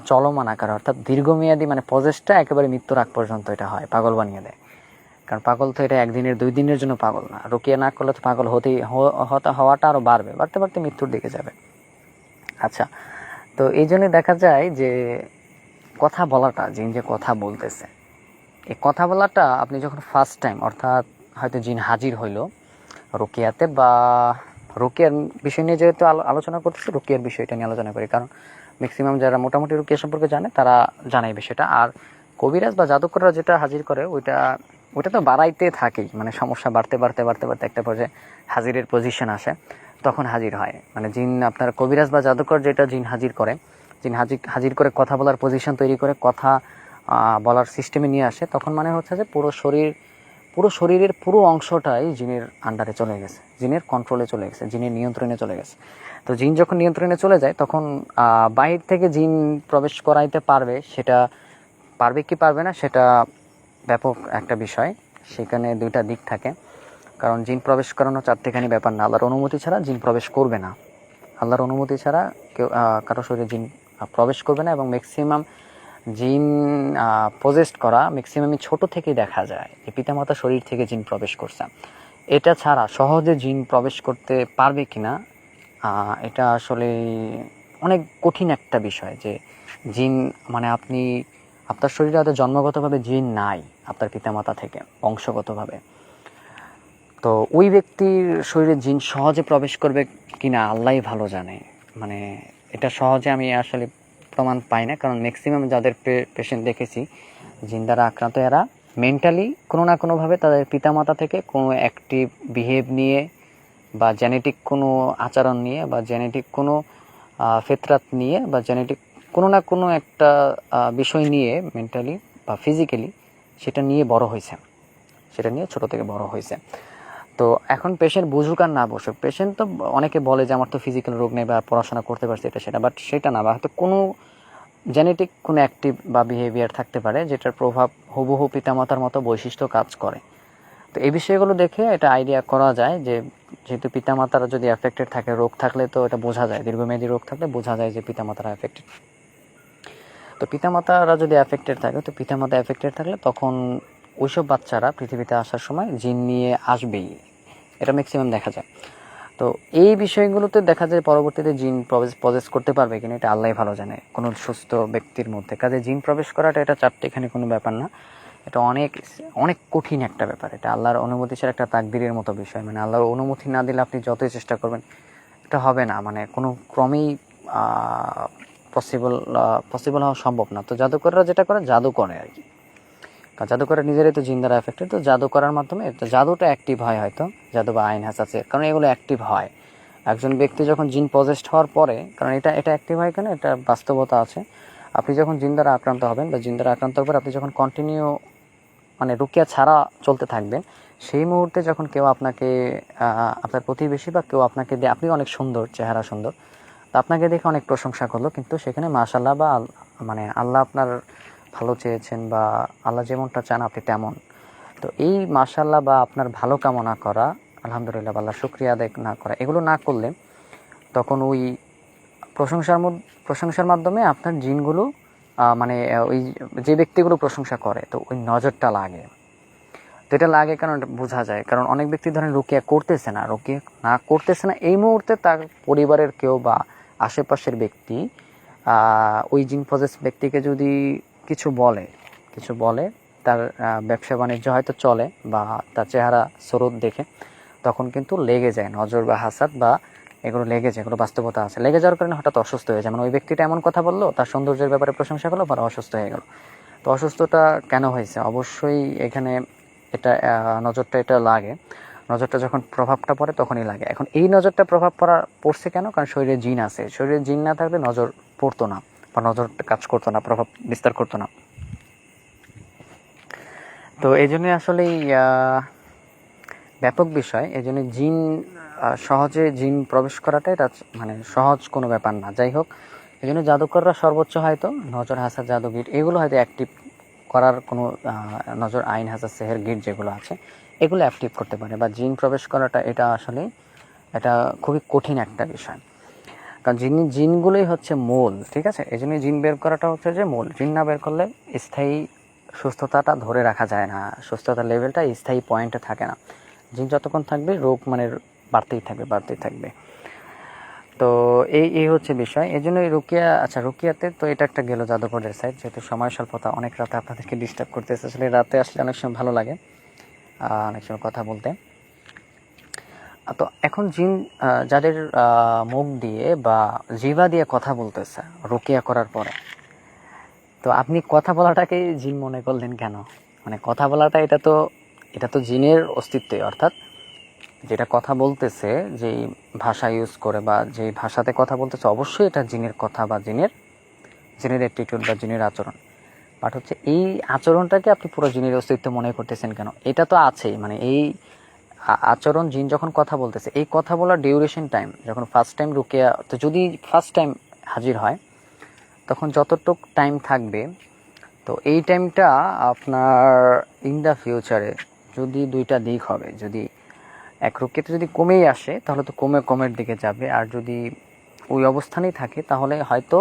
চলমান আকার অর্থাৎ দীর্ঘমেয়াদী মানে প্রসেসটা একেবারে মৃত্যুর আগ পর্যন্ত এটা হয়, পাগল বানিয়ে দেয়। কারণ পাগল তো এটা একদিনের 2 দিনের জন্য পাগল না, রুকিয়া না করলে তো পাগল হওয়াটা আরও বাড়তে বাড়তে মৃত্যুর দিকে যাবে। আচ্ছা, তো এই জন্য দেখা যায় যে কথা বলাটা, জিন যে কথা বলতেছে, এই কথা বলাটা আপনি যখন ফার্স্ট টাইম অর্থাৎ হয়তো জিন হাজির হইল রুকিয়াতে, বা রুকিয়ার বিষয় নিয়ে যেহেতু আলোচনা করতেছি, রুকিয়ার বিষয়টা নিয়ে আলোচনা করি, কারণ ম্যাক্সিমাম যারা মোটামুটি রুকিয়া সম্পর্কে জানে তারা জানে এই বিষয়টা। আর কবিরাজ বা জাদুকররা যেটা হাজির করে ওইটা তো বাড়াইতে থাকেই, মানে সমস্যা বাড়তে বাড়তে একটা পর্যায়ে হাজিরের পজিশন আসে, তখন হাজির হয়। মানে জিন আপনার কবিরাজ বা জাদুকর যেটা জিন হাজির করে, জিন হাজির করে কথা বলার পজিশন তৈরি করে কথা বলার সিস্টেমে নিয়ে আসে, তখন মানে হচ্ছে যে পুরো শরীরের পুরো অংশটাই জিনের আন্ডারে চলে গেছে, জিনের কন্ট্রোলে চলে গেছে, জিনের নিয়ন্ত্রণে চলে গেছে। তো জিন যখন নিয়ন্ত্রণে চলে যায় তখন বাহির থেকে জিন প্রবেশ করাইতে পারবে, সেটা পারবে কি পারবে না সেটা ব্যাপক একটা বিষয়। সেখানে দুইটা দিক থাকে, কারণ জিন প্রবেশ করানো চারটেখানি ব্যাপার না। আল্লাহর অনুমতি ছাড়া জিন প্রবেশ করবে না, আল্লাহর অনুমতি ছাড়া কেউ কারো শরীরে জিন প্রবেশ করবে না। এবং ম্যাক্সিমাম জিন পজেস্ট করা ম্যাক্সিমামই ছোট থেকেই দেখা যায় যে পিতামাতা শরীর থেকে জিন প্রবেশ করছে। এটা ছাড়া সহজে জিন প্রবেশ করতে পারবে কিনা এটা আসলে অনেক কঠিন একটা বিষয়। যে জিন মানে আপনার শরীরে হয়তো জন্মগতভাবে জিন নাই আপনার পিতামাতা থেকে বংশগতভাবে, তো ওই ব্যক্তির শরীরে জিন সহজে প্রবেশ করবে কিনা আল্লাহই ভালো জানে। মানে এটা সহজে আমি আসলে প্রমাণ পাই না, কারণ ম্যাক্সিমাম যাদের পেশেন্ট দেখেছি জিন দ্বারা আক্রান্ত, এরা মেন্টালি কোনো না কোনোভাবে তাদের পিতামাতা থেকে কোনো অ্যাক্টিভ বিহেভ নিয়ে বা জেনেটিক কোনো আচরণ নিয়ে বা জেনেটিক কোনো ফিতরাত নিয়ে বা জেনেটিক কোনো না কোনো একটা বিষয় নিয়ে মেন্টালি বা ফিজিক্যালি সেটা নিয়ে বড় হয়েছে, সেটা নিয়ে ছোট থেকে বড় হয়েছে। তো এখন পেশেন্ট বুঝুক আর না বুঝুক, পেশেন্ট তো অনেকে বলে যে আমার তো ফিজিক্যাল রোগ নেই বা পড়াশোনা করতে পারছে এটা সেটা, বাট সেটা না, বা হয়তো কোনো জেনেটিক কোনো অ্যাক্টিভ বা বিহেভিয়ার থাকতে পারে যেটার প্রভাব হুবহু পিতামাতার মতো বৈশিষ্ট্য কাজ করে। তো এই বিষয়গুলো দেখে এটা আইডিয়া করা যায় যে যেহেতু পিতামাতারা যদি অ্যাফেক্টেড থাকে, রোগ থাকলে তো এটা বোঝা যায়, দীর্ঘমেয়াদী রোগ থাকলে বোঝা যায় যে পিতামাতারা অ্যাফেক্টেড। তো পিতামাতারা যদি অ্যাফেক্টেড থাকে, তো পিতামাতা অ্যাফেক্টেড থাকলে তখন ওইসব বাচ্চারা পৃথিবীতে আসার সময় জিন নিয়ে আসবেই, এটা ম্যাক্সিমাম দেখা যায়। তো এই বিষয়গুলোতে দেখা যায় পরবর্তীতে জিন প্রবেশ করতে পারবে কিনা এটা আল্লাহই ভালো জানে কোনো সুস্থ ব্যক্তির মধ্যে। কাজে জিন প্রবেশ করাটা এটা চারটেখানি কোনো ব্যাপার না, এটা অনেক অনেক কঠিন একটা ব্যাপার। এটা আল্লাহর অনুমতি ছাড়া একটা তাকদীরের মতো বিষয়, মানে আল্লাহর অনুমতি না দিলে আপনি যতই চেষ্টা করবেন এটা হবে না, মানে কোনো ক্রমেই পসিবল হওয়া সম্ভব না। তো জাদুকররা যেটা করে, জাদু করে আর কি। কারণ জাদুকররা নিজেরাই তো জিন দ্বারা এফেক্টেড, তো জাদু করার মাধ্যমে তো জাদুটা অ্যাক্টিভ হয় হয়তো, জাদু বা আইন হাস আছে, কারণ এগুলো অ্যাক্টিভ হয় একজন ব্যক্তি যখন জিন পজেসড হওয়ার পরে। কারণ এটা অ্যাক্টিভ হয় কেন, এটা বাস্তবতা আছে। আপনি যখন জিন দ্বারা আক্রান্ত হবেন বা জিন দ্বারা আক্রান্ত হওয়ার পর আপনি যখন কন্টিনিউ মানে রুকিয়া ছাড়া চলতে থাকবেন, সেই মুহূর্তে যখন কেউ আপনাকে আপনার প্রতিবেশী বা কেউ আপনাকে দিয়ে, আপনি অনেক সুন্দর, চেহারা সুন্দর, তো আপনাকে দেখে অনেক প্রশংসা করলো, কিন্তু সেখানে মাশাআল্লাহ বা মানে আল্লাহ আপনার ভালো চেয়েছেন বা আল্লাহ যেমনটা চান আপনি তেমন। তো এই মাশাআল্লাহ বা আপনার ভালো কামনা করা, আলহামদুলিল্লাহ বা আল্লাহ শুকরিয়া আদায় না করা, এগুলো না করলে তখন ওই প্রশংসার মাধ্যমে আপনার জিনগুলো মানে ওই যে ব্যক্তিগুলো প্রশংসা করে, তো ওই নজরটা লাগে। তো এটা লাগে কারণ বোঝা যায়, কারণ অনেক ব্যক্তি ধরেন রুকিয়া করতেছে না এই মুহূর্তে তার পরিবারের কেউ বা আশেপাশের ব্যক্তি ওই জিন পজেস ব্যক্তিকে যদি কিছু বলে, তার ব্যবসা বাণিজ্য হয়তো চলে বা তার চেহারা স্রোত দেখে, তখন কিন্তু লেগে যায় নজর বা হাসাদ বা এগুলো লেগে যায়, এগুলো বাস্তবতা আছে। লেগে যাওয়ার কারণে হঠাৎ অসুস্থ হয়ে যায়, মানে ওই ব্যক্তিটা এমন কথা বললো, তার সৌন্দর্যের ব্যাপারে প্রশংসা করলো, পরে অসুস্থ হয়ে গেল। তো অসুস্থতা কেন হয়েছে, অবশ্যই এখানে এটা নজরটা এটা লাগে। নজরটা যখন প্রভাবটা পড়ে তখনই লাগে। এখন এই নজরটা প্রভাব পড়ছে কেন, কারণ শরীরে জিন আছে, শরীরে জিন না থাকলে নজর পড়তো না বা নজরটা কাজ করতো না, প্রভাব বিস্তার করতো না। তো এই জন্যই আসলেই ব্যাপক বিষয়। এই জন্য জিন সহজে জিন প্রবেশ করাটা এটা মানে সহজ কোনো ব্যাপার না। যাই হোক, এই জন্য জাদুকররা সর্বোচ্চ হয়তো নজর হাসাদ, জাদুগির এগুলো হয়তো অ্যাক্টিভ করার কোনো নজর আইন হাসাদ, সেহের গিট যেগুলো আছে এগুলো অ্যাক্টিভ করতে পারে। বা জিন প্রবেশ করাটা এটা আসলে এটা খুবই কঠিন একটা বিষয়, কারণ জিনগুলোই হচ্ছে মূল, ঠিক আছে। এই জন্য জিন বের করাটা হচ্ছে যে মূল। জিন না বের করলে স্থায়ী সুস্থতাটা ধরে রাখা যায় না, সুস্থতার লেভেলটা স্থায়ী পয়েন্টে থাকে না। জিন যতক্ষণ থাকবে রোগ মানে বাড়তেই থাকবে। তো এই হচ্ছে বিষয়। এই জন্য রুকিয়া, আচ্ছা রুকিয়াতে তো এটা একটা গেল জাদুঘরের সাইড, যেহেতু সময় স্বল্পতা, অনেক রাতে আপনাদেরকে ডিস্টার্ব করতেছে। আসলে রাতে আসলে অনেক সময় ভালো লাগে অনেক সময় কথা বলতে। তো এখন জিন যাদের মুখ দিয়ে বা জিহ্বা দিয়ে কথা বলতেছে রুকিয়া করার পরে, তো আপনি কথা বলাটাকে জিন মনে করলেন কেন? মানে কথা বলাটা এটা তো জিনের অস্তিত্বই, অর্থাৎ যেটা কথা বলতেছে, যেই ভাষা ইউজ করে বা যেই ভাষাতে কথা বলতেছে, অবশ্যই এটা জিনের কথা বা জিনের অ্যাটিটিউড বা জিনের আচরণ। বাট হচ্ছে এই আচরণটাকে আপনি পুরো জিনের অস্তিত্ব মনে করতেছেন কেন? এটা তো আছেই, মানে এই আচরণ জিন যখন কথা বলতেছে, এই কথা বলার ডিউরেশন টাইম, যখন ফার্স্ট টাইম রুকিয়া, তো যদি ফার্স্ট টাইম হাজির হয় তখন যতটুক টাইম থাকবে, তো এই টাইমটা আপনার ইন দ্য ফিউচারে যদি দুইটা দিক হবে, যদি এক রুকিয়াতে যদি কমেই আসে তাহলে তো কমের দিকে যাবে, আর যদি ওই অবস্থানেই থাকে তাহলে হয়তো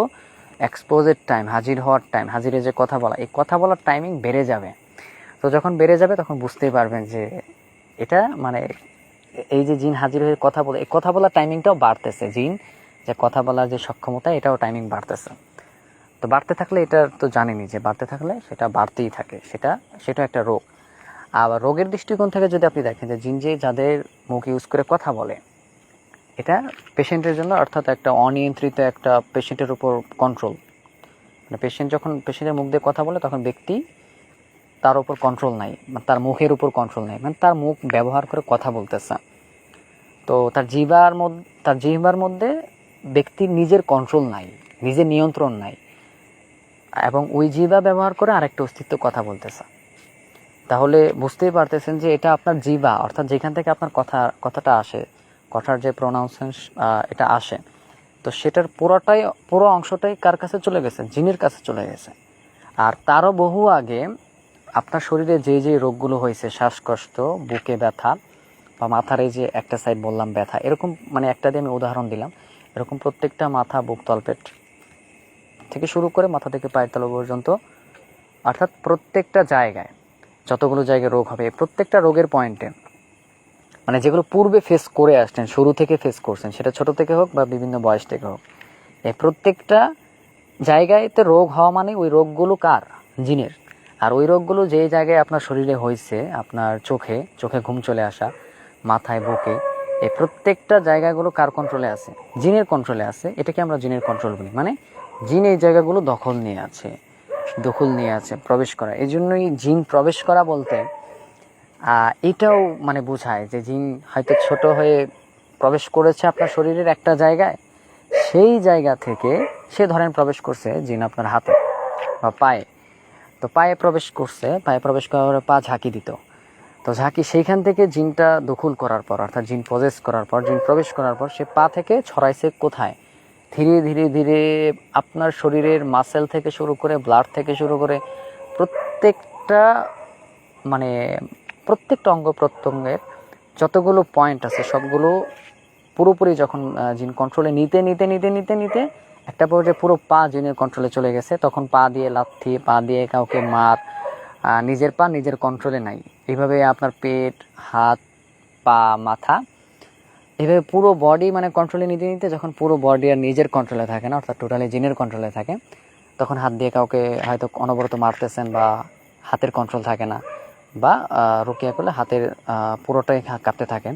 এক্সপোজের টাইম, হাজির হওয়ার টাইম, হাজিরে যে কথা বলা, এই কথা বলার টাইমিং বেড়ে যাবে। তো যখন বেড়ে যাবে তখন বুঝতেই পারবেন যে এটা মানে এই যে জিন হাজির হয়ে কথা বলে, এই কথা বলার টাইমিংটাও বাড়তেছে, জিন যে কথা বলার যে সক্ষমতা এটাও টাইমিং বাড়তেছে। তো বাড়তে থাকলে এটা তো জানেনি যে বাড়তে থাকলে সেটা বাড়তেই থাকে, সেটা একটা রোগ। আবার রোগের দৃষ্টিকোণ থেকে যদি আপনি দেখেন যে জিন যে যাদের মুখ ইউজ করে কথা বলে, এটা পেশেন্টের জন্য, অর্থাৎ একটা অনিয়ন্ত্রিত একটা পেশেন্টের উপর কন্ট্রোল, মানে পেশেন্ট যখন পেশেন্টের মুখ দিয়ে কথা বলে তখন ব্যক্তি তার উপর কন্ট্রোল নাই, মানে তার মুখের উপর কন্ট্রোল নাই, মানে তার মুখ ব্যবহার করে কথা বলতেছে। তো তার জিহ্বার মধ্যে ব্যক্তির নিজের কন্ট্রোল নাই, নিজের নিয়ন্ত্রণ নাই, এবং ওই জিহ্বা ব্যবহার করে আরেকটা অস্তিত্ব কথা বলতেছে। তাহলে বুঝতেই পারতেছেন যে এটা আপনার জিহ্বা, অর্থাৎ যেখান থেকে আপনার কথাটা আসে, কথার যে প্রোনাউন্সিয়েশন এটা আসে, তো সেটার পুরো অংশটাই কার কাছে চলে গেছে? জিনের কাছে চলে গেছে। আর তারও বহু আগে আপনার শরীরে যে রোগগুলো হয়েছে, শ্বাসকষ্ট, বুকে ব্যথা বা মাথার এই যে একটা সাইড বললাম ব্যথা, এরকম মানে একটা দিয়ে আমি উদাহরণ দিলাম, এরকম প্রত্যেকটা মাথা, বুক, তলপেট থেকে শুরু করে মাথা থেকে পায়ের তলা পর্যন্ত, অর্থাৎ প্রত্যেকটা জায়গায় যতগুলো জায়গায় রোগ হবে, প্রত্যেকটা রোগের পয়েন্টে, মানে যেগুলো পূর্বে ফেস করে আসছেন, শুরু থেকে ফেস করছেন, সেটা ছোট থেকে হোক বা বিভিন্ন বয়স থেকে হোক, এই প্রত্যেকটা জায়গায়তে রোগ হওয়া মানে ওই রোগগুলো কার? জিনের। আর ওই রোগগুলো যে জায়গায় আপনার শরীরে হয়েছে, আপনার চোখে ঘুম চলে আসা, মাথায়, বুকে, এই প্রত্যেকটা জায়গাগুলো কার কন্ট্রোলে আছে? জিনের কন্ট্রোলে আছে। এটাকে আমরা জিনের কন্ট্রোল বলি। মানে জিন এই জায়গাগুলো দখল নিয়ে আছে, প্রবেশ করা। এই জন্যই জিন প্রবেশ করা বলতে এটাও মানে বোঝায় যে জিন হয়তো ছোট হয়ে প্রবেশ করেছে আপনার শরীরের একটা জায়গায়, সেই জায়গা থেকে সে ধরেন প্রবেশ করছে জিন আপনার হাতে বা পায়ে, তো পায়ে প্রবেশ করার পা ঝাঁকি দিত, তো ঝাঁকি সেইখান থেকে জিনটা দখল করার পর, অর্থাৎ জিন প্রবেশ করার পর, জিন প্রবেশ করার পর সে পা থেকে ছড়াইছে কোথায়? ধীরে ধীরে ধীরে আপনার শরীরের মাসেল থেকে শুরু করে, ব্লাড থেকে শুরু করে প্রত্যেকটা মানে প্রত্যেকটা অঙ্গ প্রত্যঙ্গের যতগুলো পয়েন্ট আছে সবগুলো পুরোপুরি যখন জিন কন্ট্রোলে নিতে একটা পর্যায়ে পুরো পা জিনের কন্ট্রোলে চলে গেছে, তখন পা দিয়ে লাথি, পা দিয়ে কাউকে মার, নিজের পা নিজের কন্ট্রোলে নাই। এইভাবে আপনার পেট, হাত, পা, মাথা, এইভাবে পুরো বডি মানে কন্ট্রোলে নিতে যখন পুরো বডি আর নিজের কন্ট্রোলে থাকে না, অর্থাৎ টোটালি জিনের কন্ট্রোলে থাকে, তখন হাত দিয়ে কাউকে হয়তো অনবরত মারতেছেন বা হাতের কন্ট্রোল থাকে না, বা রুকিয়া করলে হাতের পুরোটাই কাঁপতে থাকেন।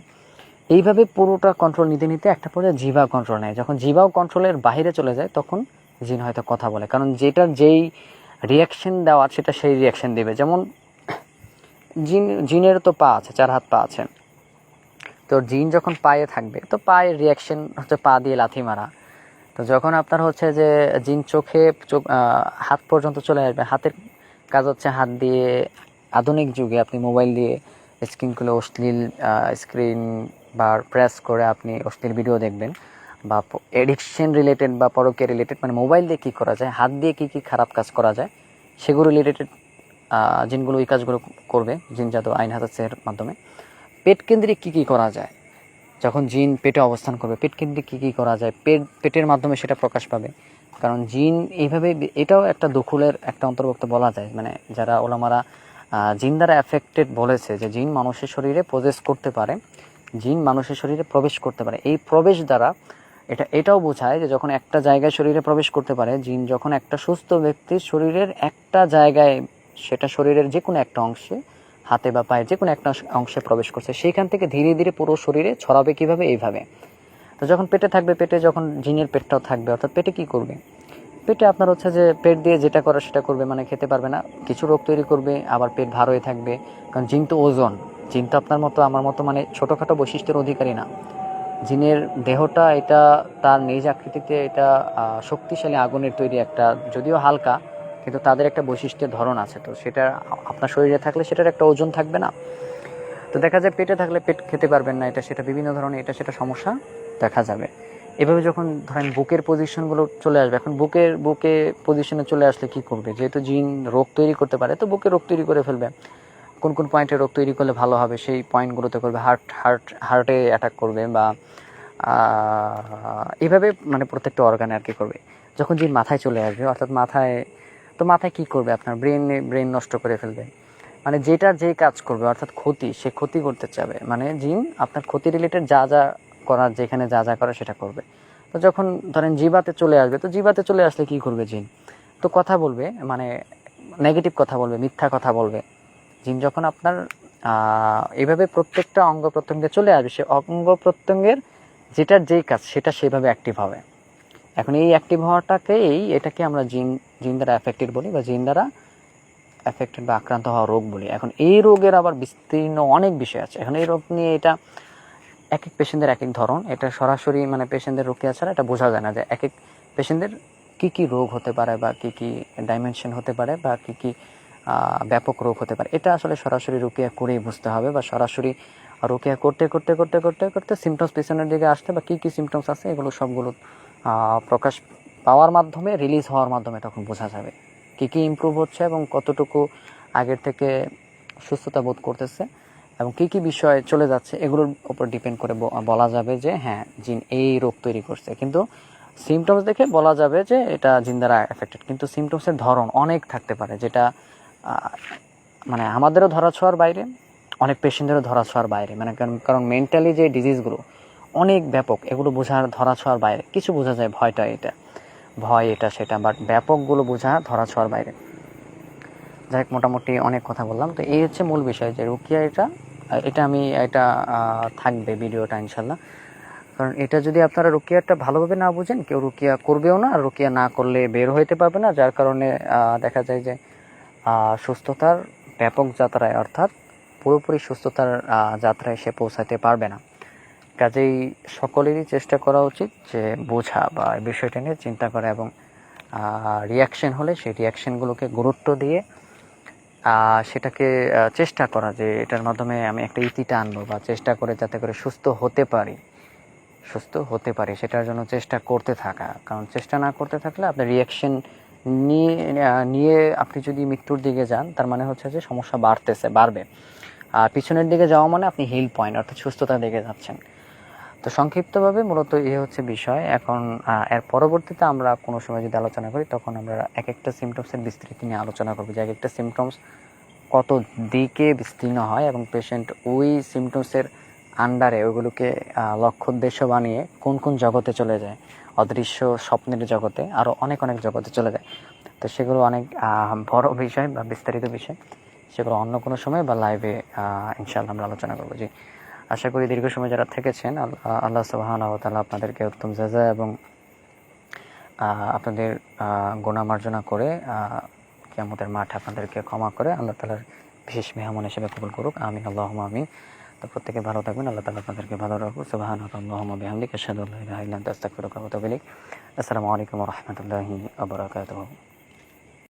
এইভাবে পুরোটা কন্ট্রোল নিতে একটা পর্যায়ে জিভা কন্ট্রোল নেয়। যখন জিভাও কন্ট্রোলের বাইরে চলে যায় তখন জিন হয়তো কথা বলে, কারণ যেই রিয়াকশন দেওয়া সেটা সেই রিয়াকশন দেবে। যেমন জিনের তো পা আছে, 4 হাত পা আছে, তো জিন যখন পায়ে থাকবে তো পায়ের রিয়াকশন হচ্ছে পা দিয়ে লাথি মারা। তো যখন আপনার হচ্ছে যে জিন হাত পর্যন্ত চলে আসবে, হাতের কাজ হচ্ছে হাত দিয়ে, আধুনিক যুগে আপনি মোবাইল দিয়ে স্ক্রিনগুলো স্ক্রিন বা প্রেস করে আপনি অশ্লীল ভিডিও দেখবেন, বা এডিকশন রিলেটেড বা পরকীয়া রিলেটেড, মানে মোবাইল দিয়ে কী করা যায়, হাত দিয়ে কী খারাপ কাজ করা যায় সেগুলো রিলেটেড জিনগুলো ওই কাজগুলো করবে, জিন জাদু আইন হাতাসের মাধ্যমে। পেট কেন্দ্রিক কী করা যায়, যখন জিন পেটে অবস্থান করবে পেট কেন্দ্রিক কী করা যায়, পেটের মাধ্যমে সেটা প্রকাশ পাবে। কারণ জিন এইভাবে, এটাও একটা দখলের একটা অন্তর্ভুক্ত বলা যায়। মানে যারা ওলামারা জিন দ্বারা অ্যাফেক্টেড বলেছে যে জিন মানুষের শরীরে প্রবেশ করতে পারে, জিন মানুষের শরীরে প্রবেশ করতে পারে। এই প্রবেশ দ্বারা এটাও বোঝায় যে যখন একটা জায়গায় শরীরে প্রবেশ করতে পারে জিন, যখন একটা সুস্থ ব্যক্তির শরীরের একটা জায়গায়, সেটা শরীরের যে কোনো একটা অংশে, হাতে বা পায়ে যে কোনো একটা অংশে প্রবেশ করছে, সেইখান থেকে ধীরে ধীরে পুরো শরীরে ছড়াবে কিভাবে? এইভাবে। তো যখন পেটে থাকবে, পেটে যখন জিনের পেটটাও থাকবে, অর্থাৎ পেটে কি করবে? পেটে আপনার হচ্ছে যে পেট দিয়ে যেটা করে সেটা করবে, মানে খেতে পারবে না, কিছু রোগ তৈরি করবে, আবার পেট ভার হয়ে থাকবে। কারণ জিন তো ওজন, জিন তো আপনার মতো আমার মতো মানে ছোটোখাটো বৈশিষ্ট্যের অধিকারী না। জিনের দেহটা এটা তার নিজ আকৃতিতে এটা শক্তিশালী আগুনের তৈরি একটা, যদিও হালকা, কিন্তু তাদের একটা বৈশিষ্ট্যের ধরন আছে। তো সেটা আপনার শরীরে থাকলে সেটার একটা ওজন থাকবে না। তো দেখা যায় পেটে থাকলে পেট খেতে পারবেন না, এটা সেটা বিভিন্ন ধরনের এটা সেটা সমস্যা দেখা যাবে। এভাবে যখন ধরেন বুকের পজিশনগুলো চলে আসবে, এখন বুকে পজিশনে চলে আসলে কি করবে? যেহেতু জিন রোগ তৈরি করতে পারে, তো বুকে রোগ তৈরি করে ফেলবে। কোন পয়েন্টে রোগ তৈরি করলে ভালো হবে সেই পয়েন্টগুলোতে করবে, হার্টে অ্যাটাক করবে, বা এইভাবে মানে প্রত্যেকটা অর্গানে আর কি করবে। যখন জিন মাথায় চলে আসবে, অর্থাৎ মাথায় কি করবে? আপনার ব্রেন নষ্ট করে ফেলবে। মানে যেটা যে কাজ করবে, অর্থাৎ সে ক্ষতি করতে চাবে। মানে জিন আপনার ক্ষতি রিলেটেড যা করার, যেখানে যা করার সেটা করবে। তো যখন ধরেন জিবাতে চলে আসবে, তো জিবাতে চলে আসলে কি করবে জিন? তো কথা বলবে, মানে নেগেটিভ কথা বলবে, মিথ্যা কথা বলবে। জিন যখন আপনার এইভাবে প্রত্যেকটা অঙ্গ প্রত্যঙ্গে চলে আসবে, সে অঙ্গ প্রত্যঙ্গের যেটার যেই কাজ সেটা সেভাবে অ্যাক্টিভ হবে। এখন এই অ্যাক্টিভ এটাকে আমরা জিন দ্বারা অ্যাফেক্টেড বলি, বা জিন দ্বারা অ্যাফেক্টেড বা আক্রান্ত হওয়া রোগ বলি। এখন এই রোগের আবার বিস্তীর্ণ অনেক বিষয় আছে। এখন এই রোগ নিয়ে এটা এক পেশেন্টদের এক ধরন, এটা সরাসরি মানে পেশেন্টদের রোগিয়া ছাড়া এটা বোঝা যায় না যে এক পেশেন্টদের কী রোগ হতে পারে, বা কী ডাইমেনশন হতে পারে, বা কী ব্যাপক রোগ হতে পারে। এটা আসলে সরাসরি রোগিয়া করেই বুঝতে হবে, বা সরাসরি রোগিয়া করতে সিমটমস পেশেন্টের দিকে আসতে, বা কী সিমটমস আছে এগুলো সবগুলো প্রকাশ পাওয়ার মাধ্যমে, রিলিজ হওয়ার মাধ্যমে তখন বোঝা যাবে কী ইমপ্রুভ হচ্ছে এবং কতটুকু আগের থেকে সুস্থতা বোধ করতেছে, এবং কী বিষয় চলে যাচ্ছে, এগুলোর উপর ডিপেন্ড করে বলা যাবে যে হ্যাঁ জিন এই রোগ তৈরি করছে। কিন্তু সিমটমস দেখে বলা যাবে যে এটা জিন দ্বারা এফেক্টেড। কিন্তু সিমটমসের ধরন অনেক থাকতে পারে, যেটা মানে আমাদেরও ধরাছোঁয়ার বাইরে, অনেক পেশেন্টেরও ধরাছোঁয়ার বাইরে। মানে কারণ মেন্টালি যে ডিজিজগুলো অনেক ব্যাপক, এগুলো ধরাছোঁয়ার বাইরে। কিছু বোঝা যায় ভয় এটা সেটা, বাট ব্যাপকগুলো বোঝা ধরাছোঁয়ার বাইরে। যাই হোক, মোটামুটি অনেক কথা বললাম। তো এই হচ্ছে মূল বিষয় যে রুকিয়া এটা এটা থাকবে ভিডিওটা ইনশাল্লাহ। কারণ এটা যদি আপনারা রুকিয়াটা ভালোভাবে না বুঝেন, কেউ রুকিয়া করবেও না, আর রুকিয়া না করলে বের হইতে পারবে না, যার কারণে দেখা যায় যে সুস্থতার ব্যাপক যাত্রায়, অর্থাৎ পুরোপুরি সুস্থতার যাত্রায় সে পৌঁছাতে পারবে না। কাজেই সকলেরই চেষ্টা করা উচিত যে বোঝা বা এই বিষয়টা নিয়ে চিন্তা করা, এবং রিয়াকশন হলে সেই রিয়াকশনগুলোকে গুরুত্ব দিয়ে সেটাকে চেষ্টা করা যে এটার মাধ্যমে আমি একটা ইতিটা আনবো, বা চেষ্টা করে যাতে করে সুস্থ হতে পারি সেটার জন্য চেষ্টা করতে থাকা। কারণ চেষ্টা না করতে থাকলে আপনার রিয়াকশন নিয়ে আপনি যদি মৃত্যুর দিকে যান, তার মানে হচ্ছে যে সমস্যা বাড়বে। আর পিছনের দিকে যাওয়া মানে আপনি হিল পয়েন্ট, অর্থাৎ সুস্থতার দিকে যাচ্ছেন। তো সংক্ষিপ্তভাবে মূলত হচ্ছে বিষয়। এখন এর পরবর্তীতে আমরা কোনো সময় যদি আলোচনা করি, তখন আমরা এক একটা সিমটমসের বিস্তৃতি নিয়ে আলোচনা করবো, যে এক একটা সিমটমস কত দিকে বিস্তীর্ণ হয়, এবং পেশেন্ট ওই সিমটমসের আন্ডারে ওইগুলোকে লক্ষ্য উদ্দেশ্য বানিয়ে কোন কোন জগতে চলে যায়, অদৃশ্য স্বপ্নের জগতে, আরও অনেক অনেক জগতে চলে যায়। তো সেগুলো অনেক বড় বিষয় বা বিস্তারিত বিষয়, সেগুলো অন্য কোনো সময় বা লাইভে ইনশাআল্লাহ আমরা আলোচনা করবো। জি, আশা করি দীর্ঘ সময় যারা থেকেছেন, আল্লাহ সুবহানাহু ওয়া তাআলা আপনাদেরকে উত্তম জাযা এবং আপনাদের গুনাহ মার্জনা করে কিয়ামতের মাঠে আপনাদেরকে ক্ষমা করে আল্লাহ তাআলার বিশেষ মেহমান হিসেবে কবুল করুক। আমিন, আল্লাহুম্মা আমিন। তো প্রত্যেকে ভালো থাকবেন, আল্লাহ তাআলা আপনাদেরকে ভালো রাখুক। সুবহানাকা আল্লাহুম্মা বিহামদিকা আশহাদু আল্লা ইলাহা ইল্লা আনতা আস্তাগফিরুকা ওয়া আতুবু ইলাইক। আসসালামু আলাইকুম ওয়া রাহমাতুল্লাহি ওয়া বারাকাতুহু।